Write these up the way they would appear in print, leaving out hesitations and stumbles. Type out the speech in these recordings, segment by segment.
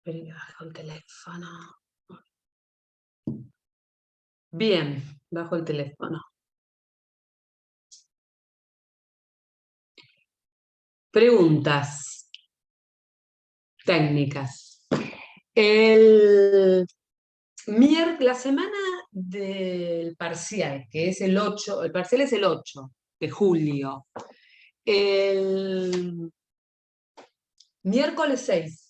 Bajo el teléfono. Bien, bajo el teléfono. Preguntas técnicas. La semana del parcial, que es el 8, el parcial es el 8 de julio. El miércoles 6,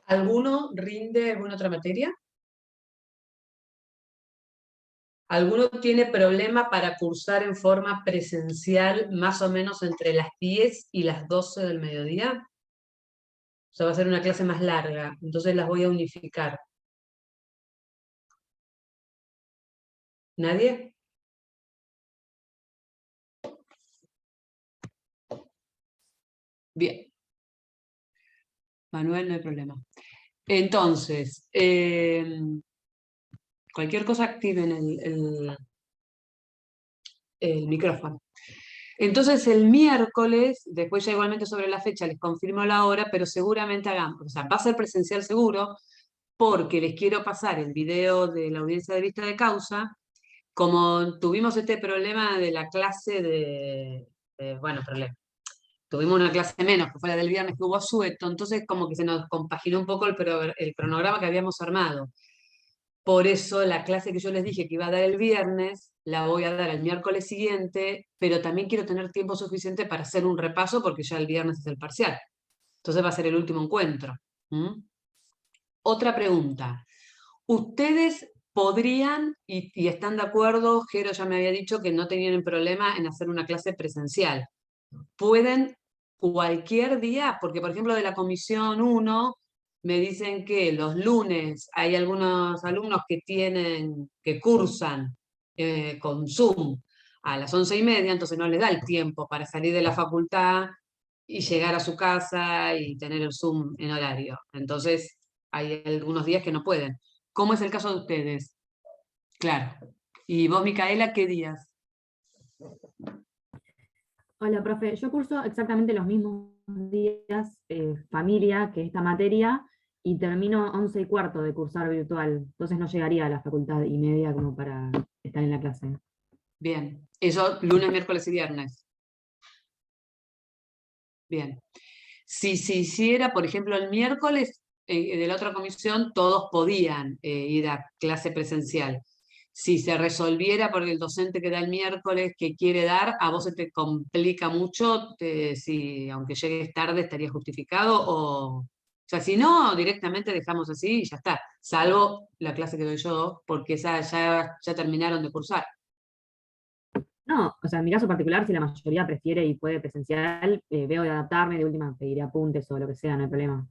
¿alguno rinde alguna otra materia? ¿Alguno tiene problema para cursar en forma presencial más o menos entre las 10 y las 12 del mediodía? O sea, va a ser una clase más larga, entonces las voy a unificar. ¿Nadie? Bien. Manuel, no hay problema. Entonces, cualquier cosa activen el micrófono. Entonces el miércoles, después ya igualmente sobre la fecha les confirmo la hora, pero seguramente hagamos, o sea, va a ser presencial seguro, porque les quiero pasar el video de la audiencia de vista de causa. Como tuvimos este problema de la clase bueno, problema. Tuvimos una clase menos, que fue la del viernes que hubo asueto, entonces como que se nos compaginó un poco el cronograma que habíamos armado. Por eso la clase que yo les dije que iba a dar el viernes, la voy a dar el miércoles siguiente, pero también quiero tener tiempo suficiente para hacer un repaso porque ya el viernes es el parcial. Entonces va a ser el último encuentro. Otra pregunta. ¿Ustedes podrían, y están de acuerdo, Jero ya me había dicho que no tenían problema en hacer una clase presencial? ¿Pueden cualquier día? Porque, por ejemplo, de la comisión 1 me dicen que los lunes hay algunos alumnos que cursan con Zoom a las 11:30, entonces no les da el tiempo para salir de la facultad y llegar a su casa y tener el Zoom en horario. Entonces, hay algunos días que no pueden. ¿Cómo es el caso de ustedes? Claro. ¿Y vos, Micaela, qué días? Hola, profe. Yo curso exactamente los mismos días familia que esta materia y termino 11:15 de cursar virtual. Entonces no llegaría a la facultad y media como para estar en la clase. Bien. Eso lunes, miércoles y viernes. Bien. Si se hiciera, por ejemplo, el miércoles de la otra comisión, todos podían ir a clase presencial. Si se resolviera porque el docente que da el miércoles que quiere dar, a vos se te complica mucho, si aunque llegues tarde estaría justificado, o sea, si no, directamente dejamos así y ya está, salvo la clase que doy yo, porque esa ya terminaron de cursar. No, o sea, en mi caso particular, si la mayoría prefiere y puede presencial, veo de adaptarme, de última pediré apuntes o lo que sea, no hay problema.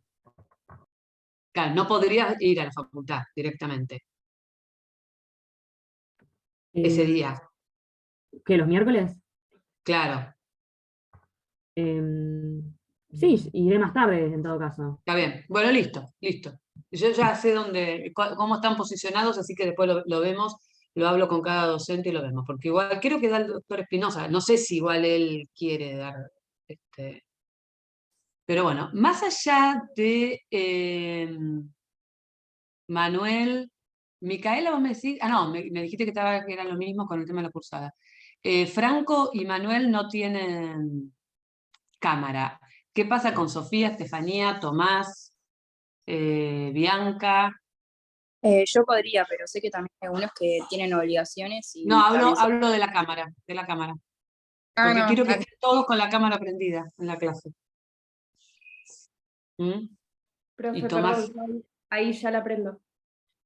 Claro, no podrías ir a la facultad directamente ese Eh, día, ¿Qué, los miércoles? claro. Sí, iré más tarde en todo caso. Está bien. Bueno, listo, listo. Yo ya sé cómo están posicionados, así que después lo vemos, lo hablo con cada docente y lo vemos. Porque igual, creo que da el doctor Espinosa, no sé si igual él quiere dar, pero bueno, más allá de Manuel, Micaela, vos me decís, no, me dijiste que era lo mismo con el tema de la cursada. Franco y Manuel no tienen cámara. ¿Qué pasa con Sofía, Estefanía, Tomás? Bianca. Yo podría, pero sé que también hay algunos que tienen obligaciones y No, también se... hablo de la cámara, de la cámara. Ah, Porque no, quiero que estén todos con la cámara prendida en la clase. ¿Mm? Y Profe, Tomás, perdón, ahí ya la prendo.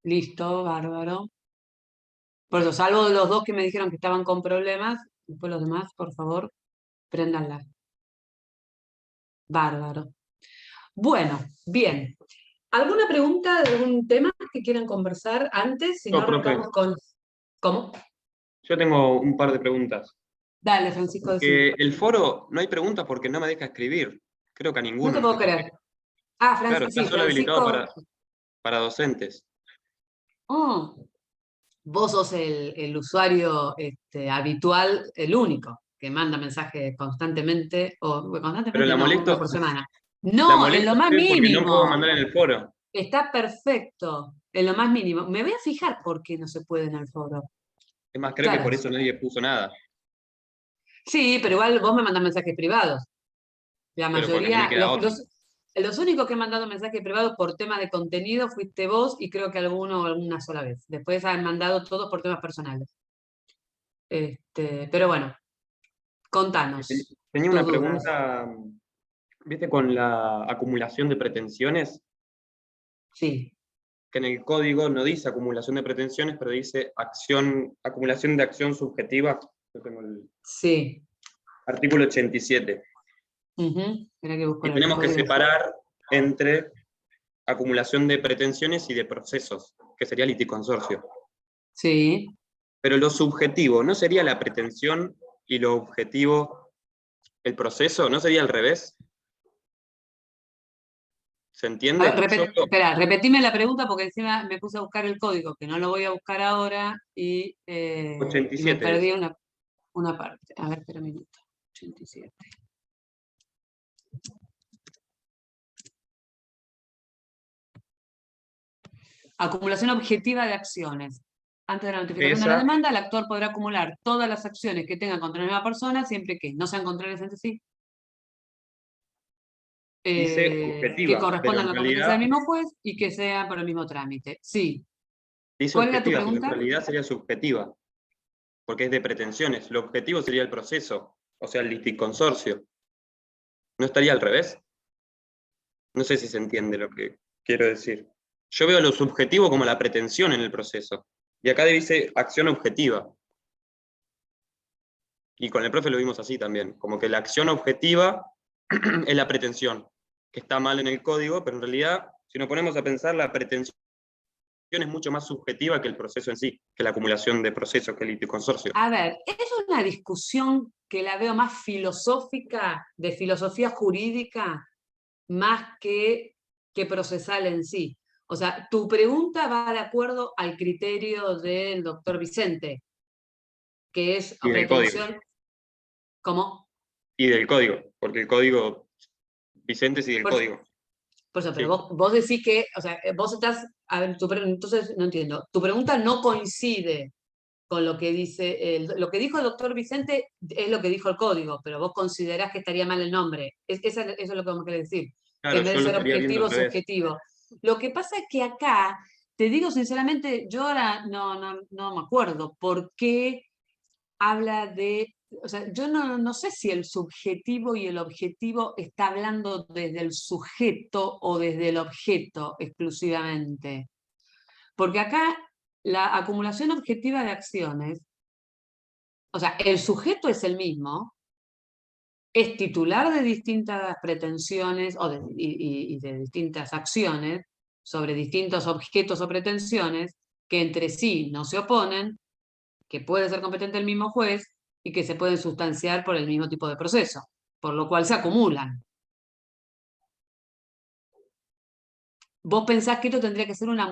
listo, bárbaro. Por eso, salvo los dos que me dijeron que estaban con problemas, después los demás, por favor, préndanla. Bárbaro. Bueno, bien. ¿Alguna pregunta de algún tema que quieran conversar antes? Si no, No, profe. arrancamos con... ¿Cómo? Yo tengo un par de preguntas. Dale, Francisco, decime. El foro no hay preguntas porque no me deja escribir. Creo que a ninguno. No te puedo nos deja creer. Ah, Claro, está sí, solo habilitado Francisco. para docentes. Oh, vos sos el usuario habitual, el único, que manda mensajes constantemente, o Pero constantemente la no, una molesto, por semana. No, en molesto lo más es porque no puedo mínimo. mandar en el foro. Está perfecto, en lo más mínimo. Me voy a fijar por qué no se puede en el foro. Es más, creo que Claro. por eso nadie puso nada. Sí, pero igual vos me mandás mensajes privados. La Pero porque no me mayoría, queda otra. los únicos que han mandado mensajes privados por temas de contenido fuiste vos y creo que alguna sola vez. Después han mandado todos por temas personales. Pero bueno, contanos Tenía tus una dudas. pregunta, ¿viste? Con la acumulación de pretensiones, Sí, que en el código no dice acumulación de pretensiones, pero dice acumulación de acción subjetiva. Yo tengo el sí. artículo 87. Espera que busco Y el tenemos que código. separar entre acumulación de pretensiones y de procesos, que sería liticonsorcio. Sí. Pero lo subjetivo, ¿no sería la pretensión y lo objetivo el proceso? ¿No sería al revés? ¿Se entiende? Espera, repetime la pregunta porque encima me puse a buscar el código, que no lo voy a buscar ahora, y me 87 perdí es. una parte. A ver, espera un minuto. 87. Acumulación objetiva de acciones. Antes de la notificación de la Esa demanda, el actor podrá acumular todas las acciones que tenga contra la misma persona, siempre que no sean contrarias entre sí, dice que objetiva, pero correspondan a en la competencia del realidad mismo juez y que sean por el mismo trámite. Sí. dice ¿Cuál era tu objetiva, pero en pregunta? realidad sería subjetiva, porque es de pretensiones. Lo objetivo sería el proceso, o sea, el liticonsorcio. ¿No estaría al revés? No sé si se entiende lo que quiero decir. Yo veo lo subjetivo como la pretensión en el proceso. Y acá dice acción objetiva. Y con el profe lo vimos así también, como que la acción objetiva es la pretensión, que está mal en el código, pero en realidad, si nos ponemos a pensar, la pretensión es mucho más subjetiva que el proceso en sí, que la acumulación de procesos, que el liticonsorcio. A ver, es una discusión que la veo más filosófica, de filosofía jurídica, más que procesal en sí. O sea, tu pregunta va de acuerdo al criterio del doctor Vicente, que es Y del código. pretensión, ¿cómo? Y del código, porque el código, Vicente sigue el Por, código. por eso, pero Sí. vos decís que, o sea, vos estás, a ver, entonces no entiendo, tu pregunta no coincide con lo que dice, lo que dijo el doctor Vicente es lo que dijo el código, pero vos considerás que estaría mal el nombre. Eso es lo que vamos a querer decir, que Claro, en vez yo de lo ser estaría viendo objetivo, al revés. subjetivo. Lo que pasa es que acá, te digo sinceramente, yo ahora no me acuerdo por qué habla de, o sea, yo no sé si el subjetivo y el objetivo está hablando desde el sujeto o desde el objeto exclusivamente. Porque acá la acumulación objetiva de acciones, o sea, el sujeto es el mismo, es titular de distintas pretensiones y de distintas acciones sobre distintos objetos o pretensiones que entre sí no se oponen, que puede ser competente el mismo juez y que se pueden sustanciar por el mismo tipo de proceso, por lo cual se acumulan. ¿Vos pensás que esto tendría que ser una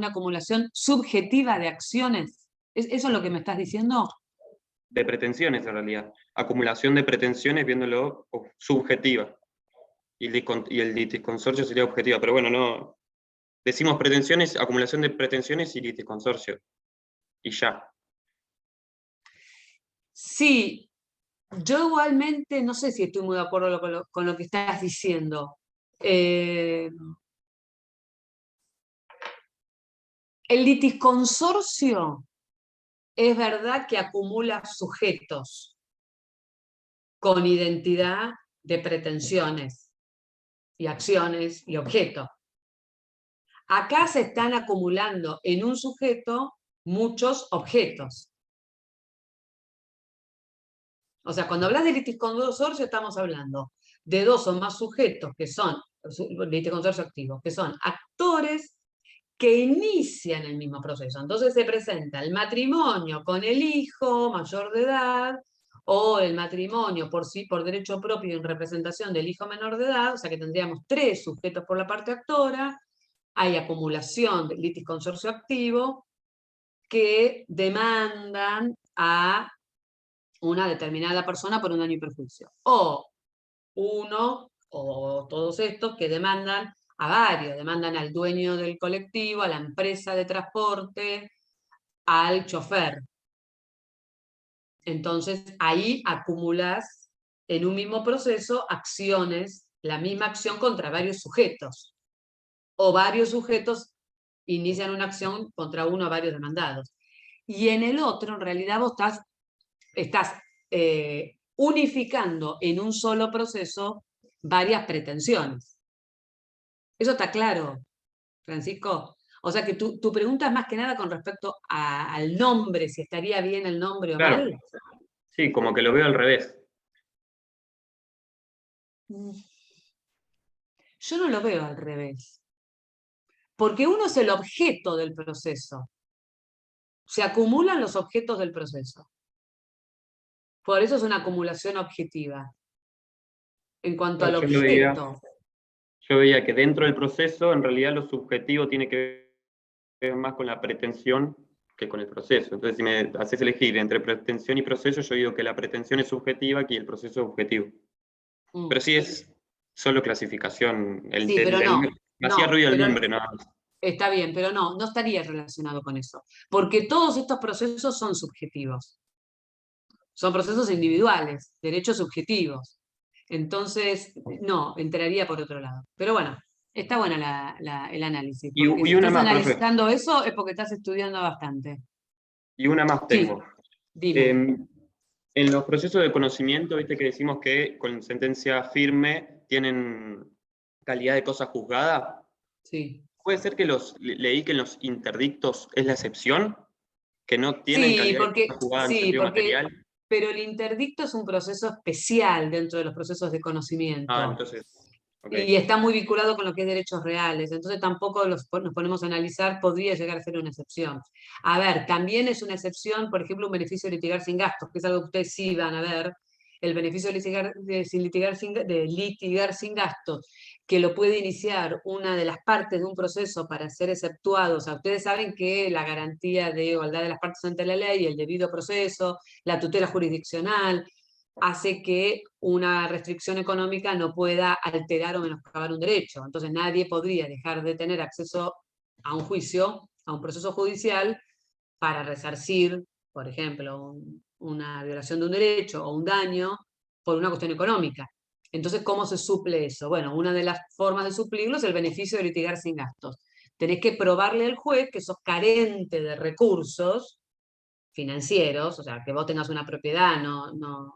acumulación subjetiva de acciones? ¿Eso es lo que me estás diciendo? De pretensiones, en realidad. Acumulación de pretensiones viéndolo subjetiva. Y el liticonsorcio sería objetiva. Pero bueno, no. Decimos pretensiones, acumulación de pretensiones y liticonsorcio. Y ya. Sí, yo igualmente no sé si estoy muy de acuerdo con lo que estás diciendo. El litisconsorcio es verdad que acumula sujetos con identidad de pretensiones y acciones y objetos. Acá se están acumulando en un sujeto muchos objetos. O sea, cuando hablas de litisconsorcio estamos hablando de dos o más sujetos que son, litisconsorcio activo, que son actores que inician el mismo proceso. Entonces se presenta el matrimonio con el hijo mayor de edad o el matrimonio por derecho propio en representación del hijo menor de edad, o sea que tendríamos tres sujetos por la parte actora, hay acumulación de litisconsorcio activo que demandan a una determinada persona por un daño y perjuicio. O uno o todos estos que demandan a varios, demandan al dueño del colectivo, a la empresa de transporte, al chofer. Entonces ahí acumulas en un mismo proceso acciones, la misma acción contra varios sujetos, o varios sujetos inician una acción contra uno o varios demandados. Y en el otro, en realidad, vos estás unificando en un solo proceso varias pretensiones. ¿Eso está claro, Francisco? O sea que tu pregunta es más que nada con respecto al nombre, si estaría bien el nombre o Claro. mal. Sí, como que lo veo al revés. Yo no lo veo al revés. Porque uno es el objeto del proceso. Se acumulan los objetos del proceso. Por eso es una acumulación objetiva. En cuanto al Yo objeto, veía que dentro del proceso, en realidad lo subjetivo tiene que ver más con la pretensión que con el proceso. Entonces, si me haces elegir entre pretensión y proceso, yo digo que la pretensión es subjetiva y el proceso es objetivo. Pero sí es solo clasificación. Sí, pero no. Me hacía ruido el pero nombre, nada más. está bien, pero no estaría relacionado con eso. Porque todos estos procesos son subjetivos. Son procesos individuales, derechos subjetivos. Entonces, no, entraría por otro lado. Pero bueno, está buena el análisis. Y Porque si una estás más, profe. analizando eso es porque estás estudiando bastante. Y una más Sí, tengo. dime. En los procesos de conocimiento, viste que decimos que con sentencia firme tienen calidad de cosa juzgada. Sí. ¿Puede ser que leí que en los interdictos es la excepción? ¿Que no tienen Sí, calidad de porque, cosa juzgada en sí, sentido porque, material? pero el interdicto es un proceso especial dentro de los procesos de Ah, conocimiento. entonces, ok. Y está muy vinculado con lo que es derechos reales, entonces tampoco nos ponemos a analizar, podría llegar a ser una excepción. A ver, también es una excepción, por ejemplo, un beneficio de litigar sin gastos, que es algo que ustedes sí van a ver, el beneficio de litigar sin gastos, que lo puede iniciar una de las partes de un proceso para ser exceptuado. O sea, ustedes saben que la garantía de igualdad de las partes ante la ley, el debido proceso, la tutela jurisdiccional, hace que una restricción económica no pueda alterar o menoscabar un derecho. Entonces nadie podría dejar de tener acceso a un juicio, a un proceso judicial, para resarcir, por ejemplo, una violación de un derecho o un daño por una cuestión económica. Entonces, ¿cómo se suple eso? Bueno, una de las formas de suplirlo es el beneficio de litigar sin gastos. Tenés que probarle al juez que sos carente de recursos financieros, o sea, que vos tengas una propiedad no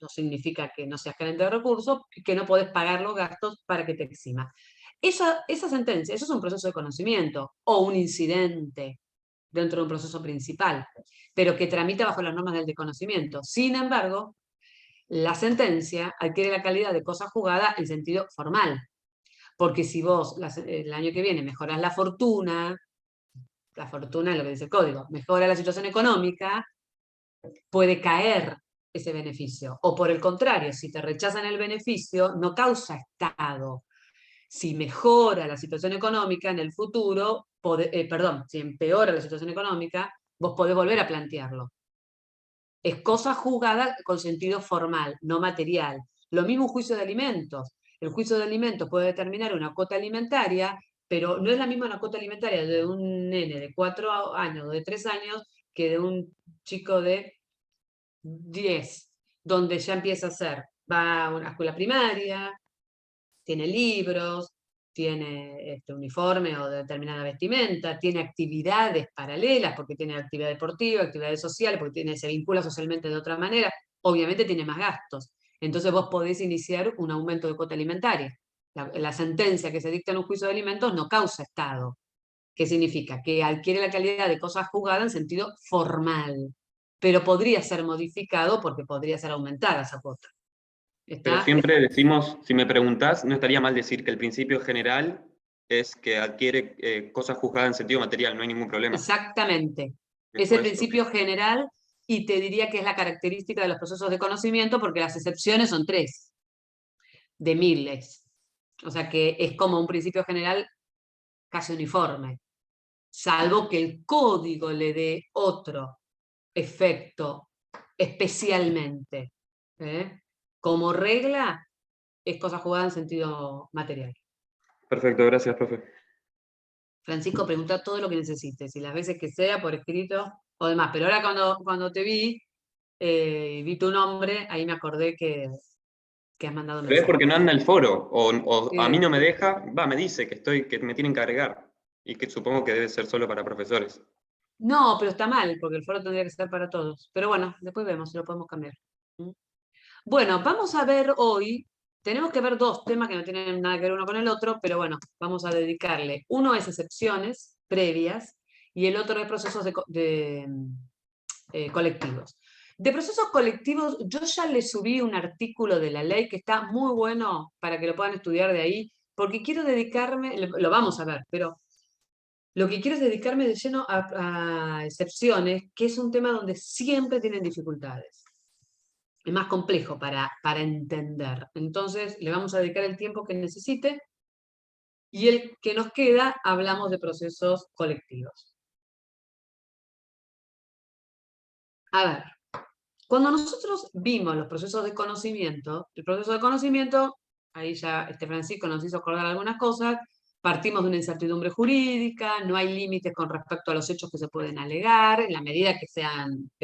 significa que no seas carente de recursos, y que no podés pagar los gastos para que te exima. Esa sentencia, eso es un proceso de conocimiento o un incidente dentro de un proceso principal, pero que tramita bajo las normas del desconocimiento. Sin embargo, la sentencia adquiere la calidad de cosa juzgada en sentido formal, porque si vos el año que viene mejorás la fortuna es lo que dice el código, mejora la situación económica, puede caer ese beneficio. O por el contrario, si te rechazan el beneficio, no causa estado. Si mejora la situación económica en el futuro, si empeora la situación económica, vos podés volver a plantearlo. Es cosa juzgada con sentido formal, no material. Lo mismo un juicio de alimentos. El juicio de alimentos puede determinar una cuota alimentaria, pero no es la misma una cuota alimentaria de un nene de 4 años o de 3 años que de un chico de 10, donde ya empieza a ser, va a una escuela primaria, tiene libros, tiene uniforme o determinada vestimenta, tiene actividades paralelas, porque tiene actividad deportiva, actividades sociales, porque se vincula socialmente de otra manera, obviamente tiene más gastos. Entonces vos podés iniciar un aumento de cuota alimentaria. La sentencia que se dicta en un juicio de alimentos no causa estado. ¿Qué significa? Que adquiere la calidad de cosa juzgada en sentido formal, pero podría ser modificado porque podría ser aumentada esa cuota. Pero siempre decimos, si me preguntás, no estaría mal decir que el principio general es que adquiere cosas juzgadas en sentido material, no hay ningún problema. Exactamente. Es Por el eso, principio general y te diría que es la característica de los procesos de conocimiento porque las excepciones son 3 de miles. O sea que es como un principio general casi uniforme, salvo que el código le dé otro efecto especialmente. Como regla, es cosa jugada en sentido material. Perfecto, gracias, profe. Francisco, pregunta todo lo que necesites, y las veces que sea, por escrito o demás. Pero ahora cuando te vi tu nombre, ahí me acordé que has mandado Pero es mensaje. porque no anda el foro, o a mí no me Sí. deja, me dice que me tienen que agregar, y que supongo que debe ser solo para profesores. No, pero está mal, porque el foro tendría que ser para todos. Pero bueno, después vemos si lo podemos cambiar. ¿Mm? Bueno, vamos a ver hoy, tenemos que ver dos temas que no tienen nada que ver uno con el otro, pero bueno, vamos a dedicarle. Uno es excepciones previas y el otro es procesos colectivos. De procesos colectivos, yo ya les subí un artículo de la ley que está muy bueno para que lo puedan estudiar de ahí, porque quiero dedicarme, lo vamos a ver, pero lo que quiero es dedicarme de lleno a excepciones, que es un tema donde siempre tienen dificultades. Es más complejo para entender. Entonces, le vamos a dedicar el tiempo que necesite y el que nos queda, hablamos de procesos colectivos. A ver, cuando nosotros vimos los procesos de conocimiento, el proceso de conocimiento, ahí ya Francisco nos hizo acordar algunas cosas, partimos de una incertidumbre jurídica, no hay límites con respecto a los hechos que se pueden alegar, en la medida que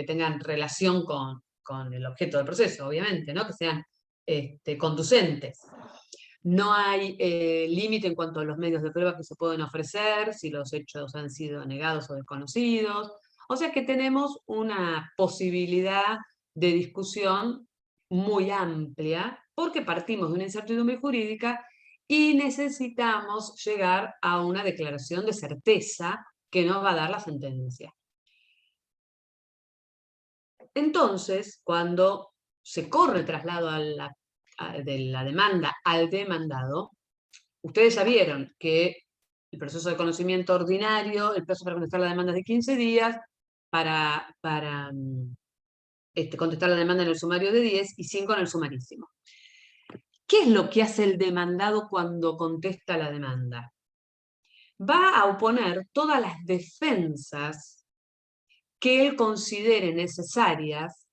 tengan relación con el objeto del proceso, obviamente, ¿no? Que sean conducentes. No hay límite en cuanto a los medios de prueba que se pueden ofrecer, si los hechos han sido negados o desconocidos. O sea que tenemos una posibilidad de discusión muy amplia, porque partimos de una incertidumbre jurídica y necesitamos llegar a una declaración de certeza que nos va a dar la sentencia. Entonces, cuando se corre el traslado de la demanda al demandado, ustedes ya vieron que el proceso de conocimiento ordinario, el plazo para contestar la demanda es de 15 días, para contestar la demanda en el sumario de 10 y 5 en el sumarísimo. ¿Qué es lo que hace el demandado cuando contesta la demanda? Va a oponer todas las defensas que él considere necesarias.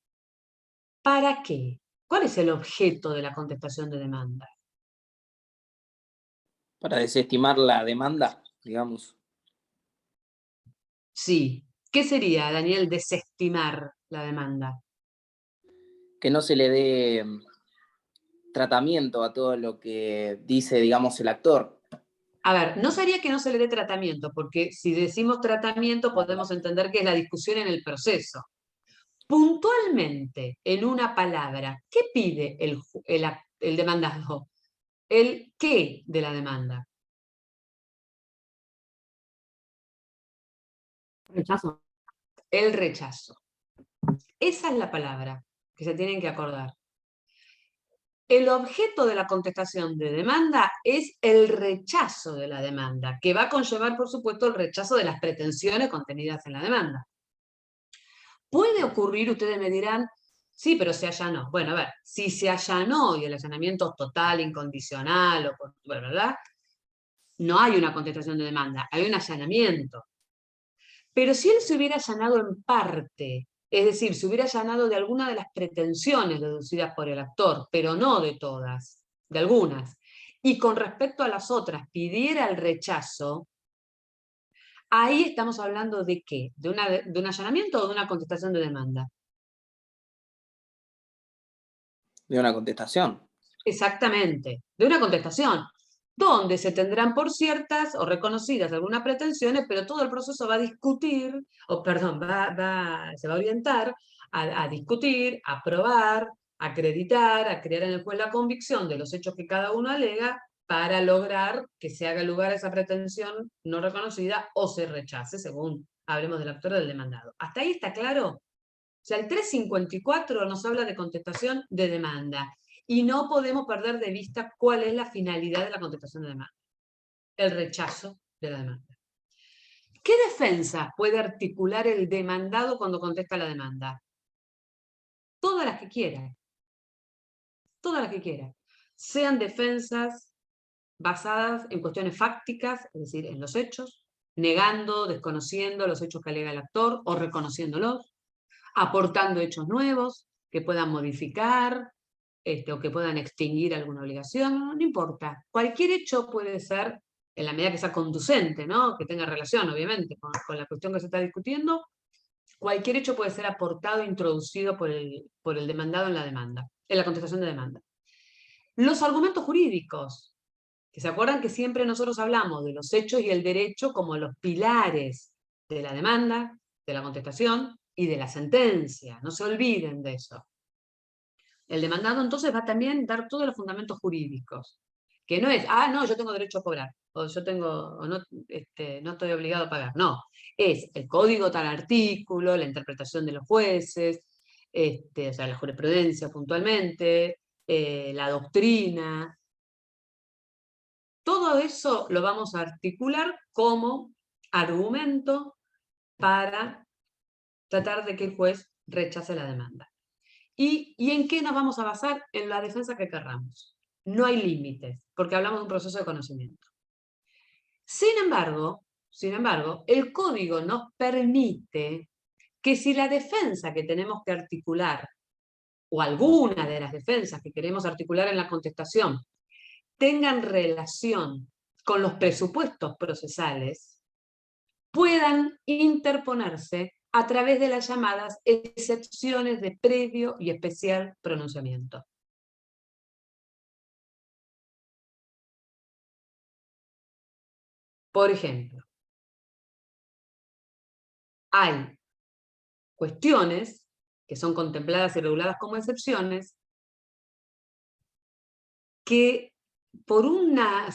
¿Para qué? ¿Cuál es el objeto de la contestación de demanda? Para desestimar la demanda, digamos. Sí. ¿Qué sería, Daniel, desestimar la demanda? Que no se le dé tratamiento a todo lo que dice, digamos, el actor. A ver, no sería que no se le dé tratamiento, porque si decimos tratamiento podemos entender que es la discusión en el proceso. Puntualmente, en una palabra, ¿qué pide el demandado? ¿El qué de la demanda? Rechazo. El rechazo. Esa es la palabra que se tienen que acordar. El objeto de la contestación de demanda es el rechazo de la demanda, que va a conllevar, por supuesto, el rechazo de las pretensiones contenidas en la demanda. Puede ocurrir, ustedes me dirán, sí, pero se allanó. Bueno, a ver, si se allanó y el allanamiento es total, incondicional, ¿verdad? No hay una contestación de demanda, hay un allanamiento. Pero si él se hubiera allanado en parte, es decir, se hubiera allanado de alguna de las pretensiones deducidas por el actor, pero no de todas, de algunas, y con respecto a las otras pidiera el rechazo, ahí estamos hablando de ¿qué? ¿De un allanamiento o de una contestación de demanda? De una contestación. Exactamente, de una contestación, donde se tendrán por ciertas o reconocidas algunas pretensiones, pero todo el proceso va a discutir, o perdón, se va a orientar a discutir, a probar, a acreditar, a crear en el juez la convicción de los hechos que cada uno alega para lograr que se haga lugar a esa pretensión no reconocida o se rechace, según hablemos del actor o del demandado. ¿Hasta ahí está claro? O sea, el 354 nos habla de contestación de demanda. Y no podemos perder de vista cuál es la finalidad de la contestación de demanda. El rechazo de la demanda. ¿Qué defensa puede articular el demandado cuando contesta la demanda? Todas las que quiera. Todas las que quiera. Sean defensas basadas en cuestiones fácticas, es decir, en los hechos, negando, desconociendo los hechos que alega el actor o reconociéndolos, aportando hechos nuevos que puedan modificar o que puedan extinguir alguna obligación, no importa. Cualquier hecho puede ser, en la medida que sea conducente, ¿no? Que tenga relación, obviamente, con la cuestión que se está discutiendo, cualquier hecho puede ser aportado e introducido por el demandado en la demanda, en la contestación de demanda. Los argumentos jurídicos, que se acuerdan que siempre nosotros hablamos de los hechos y el derecho como los pilares de la demanda, de la contestación y de la sentencia. No se olviden de eso. El demandado entonces va también a dar todos los fundamentos jurídicos, que no es, no, yo tengo derecho a cobrar, o yo tengo, o no, no estoy obligado a pagar. No, es el código tal artículo, la interpretación de los jueces, o sea, la jurisprudencia puntualmente, la doctrina. Todo eso lo vamos a articular como argumento para tratar de que el juez rechace la demanda. ¿Y en qué nos vamos a basar? En la defensa que querramos. No hay límites, porque hablamos de un proceso de conocimiento. Sin embargo, el código nos permite que si la defensa que tenemos que articular, o alguna de las defensas que queremos articular en la contestación, tengan relación con los presupuestos procesales, puedan interponerse a través de las llamadas excepciones de previo y especial pronunciamiento. Por ejemplo, hay cuestiones que son contempladas y reguladas como excepciones que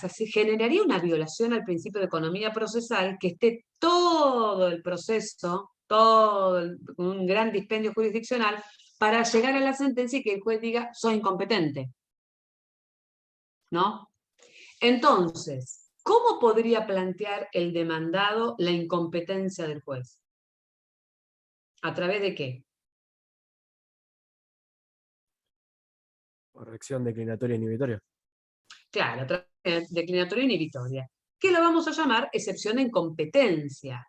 se generaría una violación al principio de economía procesal que esté todo el proceso, un gran dispendio jurisdiccional, para llegar a la sentencia y que el juez diga, soy incompetente. ¿No? Entonces, ¿cómo podría plantear el demandado la incompetencia del juez? ¿A través de qué? Corrección declinatoria inhibitoria. Claro, a través de declinatoria inhibitoria, que lo vamos a llamar excepción de incompetencia.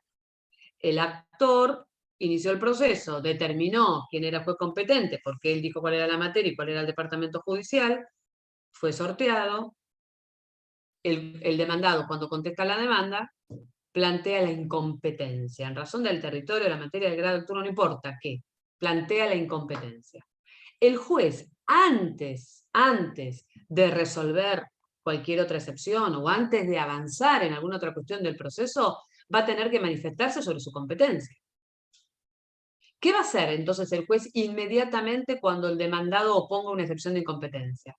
El actor inició el proceso, determinó quién era juez competente, porque él dijo cuál era la materia y cuál era el departamento judicial, fue sorteado. El demandado, cuando contesta la demanda, plantea la incompetencia. En razón del territorio, la materia, del grado del turno, no importa qué, plantea la incompetencia. El juez, antes de resolver cualquier otra excepción o antes de avanzar en alguna otra cuestión del proceso, va a tener que manifestarse sobre su competencia. ¿Qué va a hacer entonces el juez inmediatamente cuando el demandado oponga una excepción de incompetencia?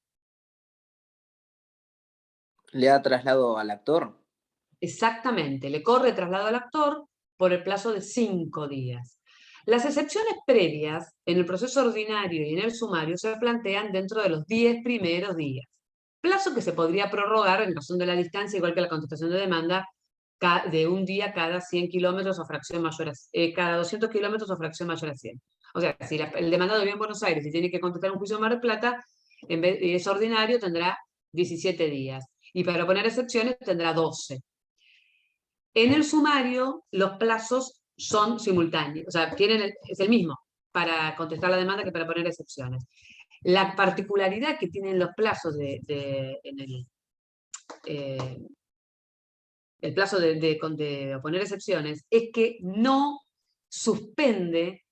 ¿Le da traslado al actor? Exactamente, le corre traslado al actor por el plazo de 5 días. Las excepciones previas en el proceso ordinario y en el sumario se plantean dentro de los 10 primeros días, plazo que se podría prorrogar en razón de la distancia, igual que la contestación de demanda, de un día cada 100 kilómetros o fracción mayor a, cada 200 kilómetros o fracción mayor a 100. O sea, si el demandado vive en Buenos Aires y tiene que contestar un juicio en Mar del Plata, en vez de es ordinario, tendrá 17 días. Y para poner excepciones tendrá 12. En el sumario, los plazos son simultáneos, o sea, es el mismo para contestar la demanda que para poner excepciones. La particularidad que tienen los plazos el plazo de oponer excepciones es que no suspende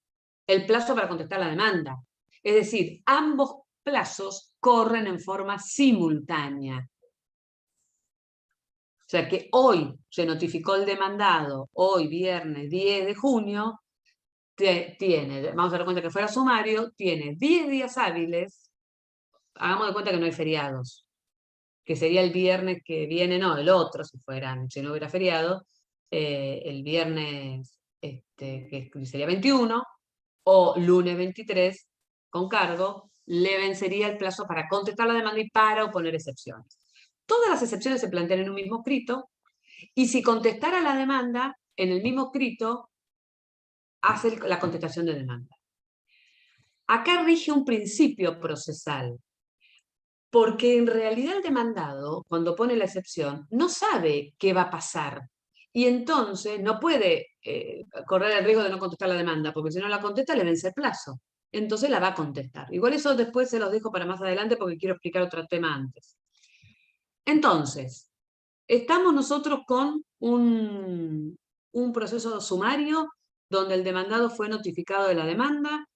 el plazo para contestar la demanda. Es decir, ambos plazos corren en forma simultánea. O sea que hoy se notificó el demandado, hoy viernes 10 de junio, vamos a dar cuenta que fuera sumario, tiene 10 días hábiles, hagamos de cuenta que no hay feriados, que sería el viernes que viene, no, el otro, si no hubiera feriado, el viernes que sería 21, o lunes 23, con cargo, le vencería el plazo para contestar la demanda y para oponer excepciones. Todas las excepciones se plantean en un mismo escrito, y si contestara la demanda, en el mismo escrito, hace la contestación de demanda. Acá rige un principio procesal, porque en realidad el demandado, cuando pone la excepción, no sabe qué va a pasar, y entonces no puede correr el riesgo de no contestar la demanda, porque si no la contesta le vence el plazo. entonces la va a contestar. Igual eso después se los dejo para más adelante porque quiero explicar otro tema antes. Entonces, estamos nosotros con un proceso sumario donde el demandado fue notificado de la demanda,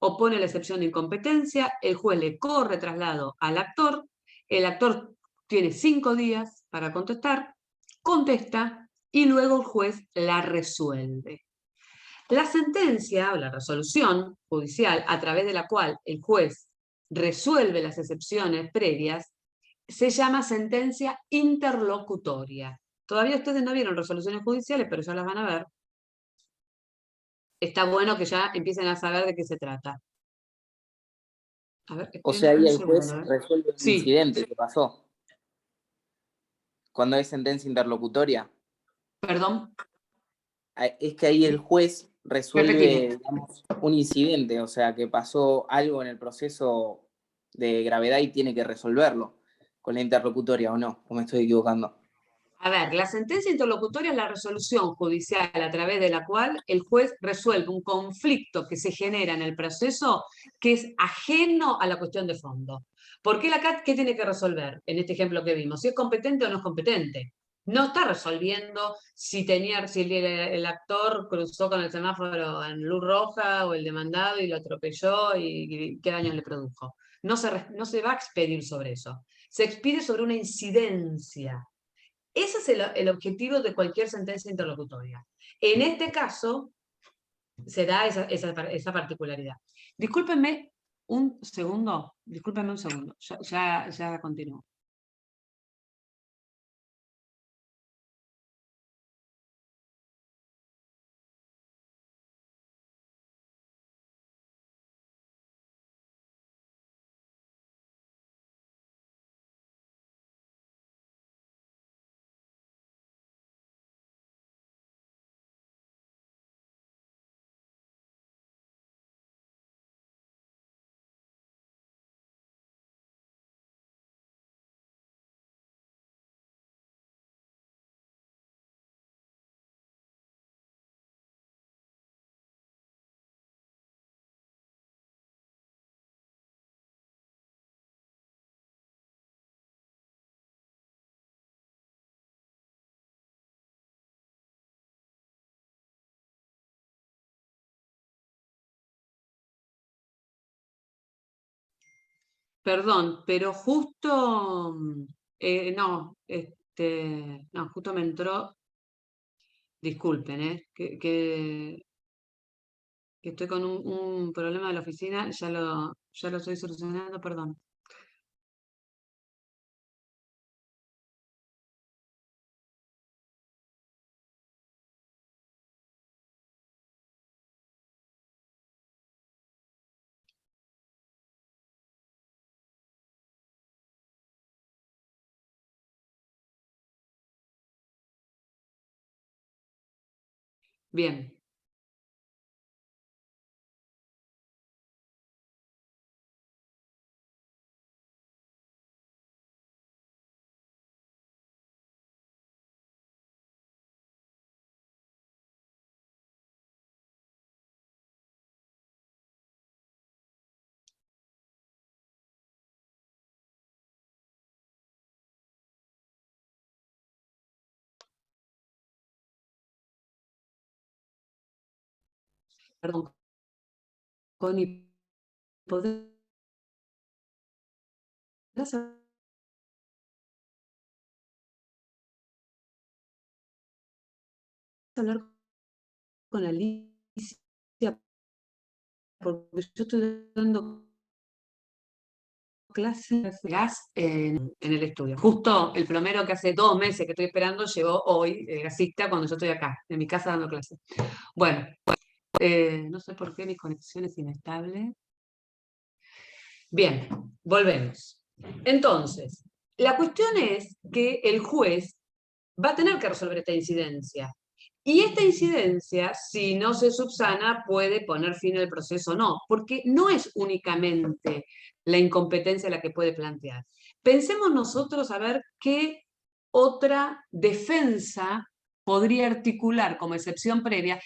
opone la excepción de incompetencia, el juez le corre traslado al actor, el actor tiene 5 días para contestar, contesta y luego el juez la resuelve. La sentencia o la resolución judicial a través de la cual el juez resuelve las excepciones previas se llama sentencia interlocutoria. Todavía ustedes no vieron resoluciones judiciales, pero ya las van a ver. Está bueno que ya empiecen a saber de qué se trata. A ver, O sea, ahí el juez segundo, resuelve un Sí. incidente que pasó. Cuando hay sentencia interlocutoria. Perdón. Es que ahí el juez resuelve, Repetime. digamos, un incidente, o sea, que pasó algo en el proceso de gravedad y tiene que resolverlo con la interlocutoria, ¿o no? ¿O me estoy equivocando? A ver, la sentencia interlocutoria es la resolución judicial a través de la cual el juez resuelve un conflicto que se genera en el proceso que es ajeno a la cuestión de fondo. Porque la CAT, ¿qué tiene que resolver en este ejemplo que vimos? Si es competente o no es competente. No está resolviendo si el actor cruzó con el semáforo en luz roja o el demandado y lo atropelló y qué daño le produjo. No se va a expedir sobre eso. Se expide sobre una incidencia. Ese es el objetivo de cualquier sentencia interlocutoria. En este caso, se da esa particularidad. Discúlpenme un segundo, ya continúo. Perdón, pero justo, no, justo me entró, disculpen, que estoy con un problema de la oficina, ya lo estoy solucionando, perdón. Bien. Perdón, Connie, ¿podrías hablar con Alicia? Porque yo estoy dando clases de gas en el estudio. Justo el plomero que hace 2 meses que estoy esperando llegó hoy, gasista, cuando yo estoy acá, en mi casa dando clases. Bueno, no sé por qué mi conexión es inestable. Bien, volvemos. Entonces, la cuestión es que el juez va a tener que resolver esta incidencia. Y esta incidencia, si no se subsana, puede poner fin al proceso o no, porque no es únicamente la incompetencia la que puede plantear. Pensemos nosotros a ver qué otra defensa podría articular como excepción previa.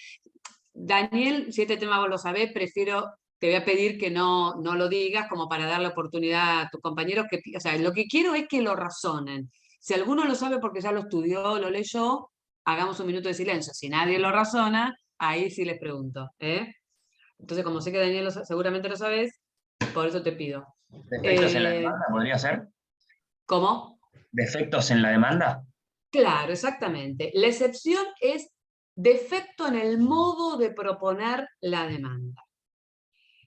Daniel, si este tema vos lo sabés, prefiero te voy a pedir que no lo digas como para darle oportunidad a tus compañeros. O sea, lo que quiero es que lo razonen. Si alguno lo sabe porque ya lo estudió, lo leyó, hagamos un minuto de silencio. Si nadie lo razona, ahí sí les pregunto. Entonces, como sé que Daniel seguramente lo sabes, por eso te pido. ¿Defectos en la demanda podría ser? ¿Cómo? ¿Defectos en la demanda? Claro, exactamente. La excepción es defecto en el modo de proponer la demanda.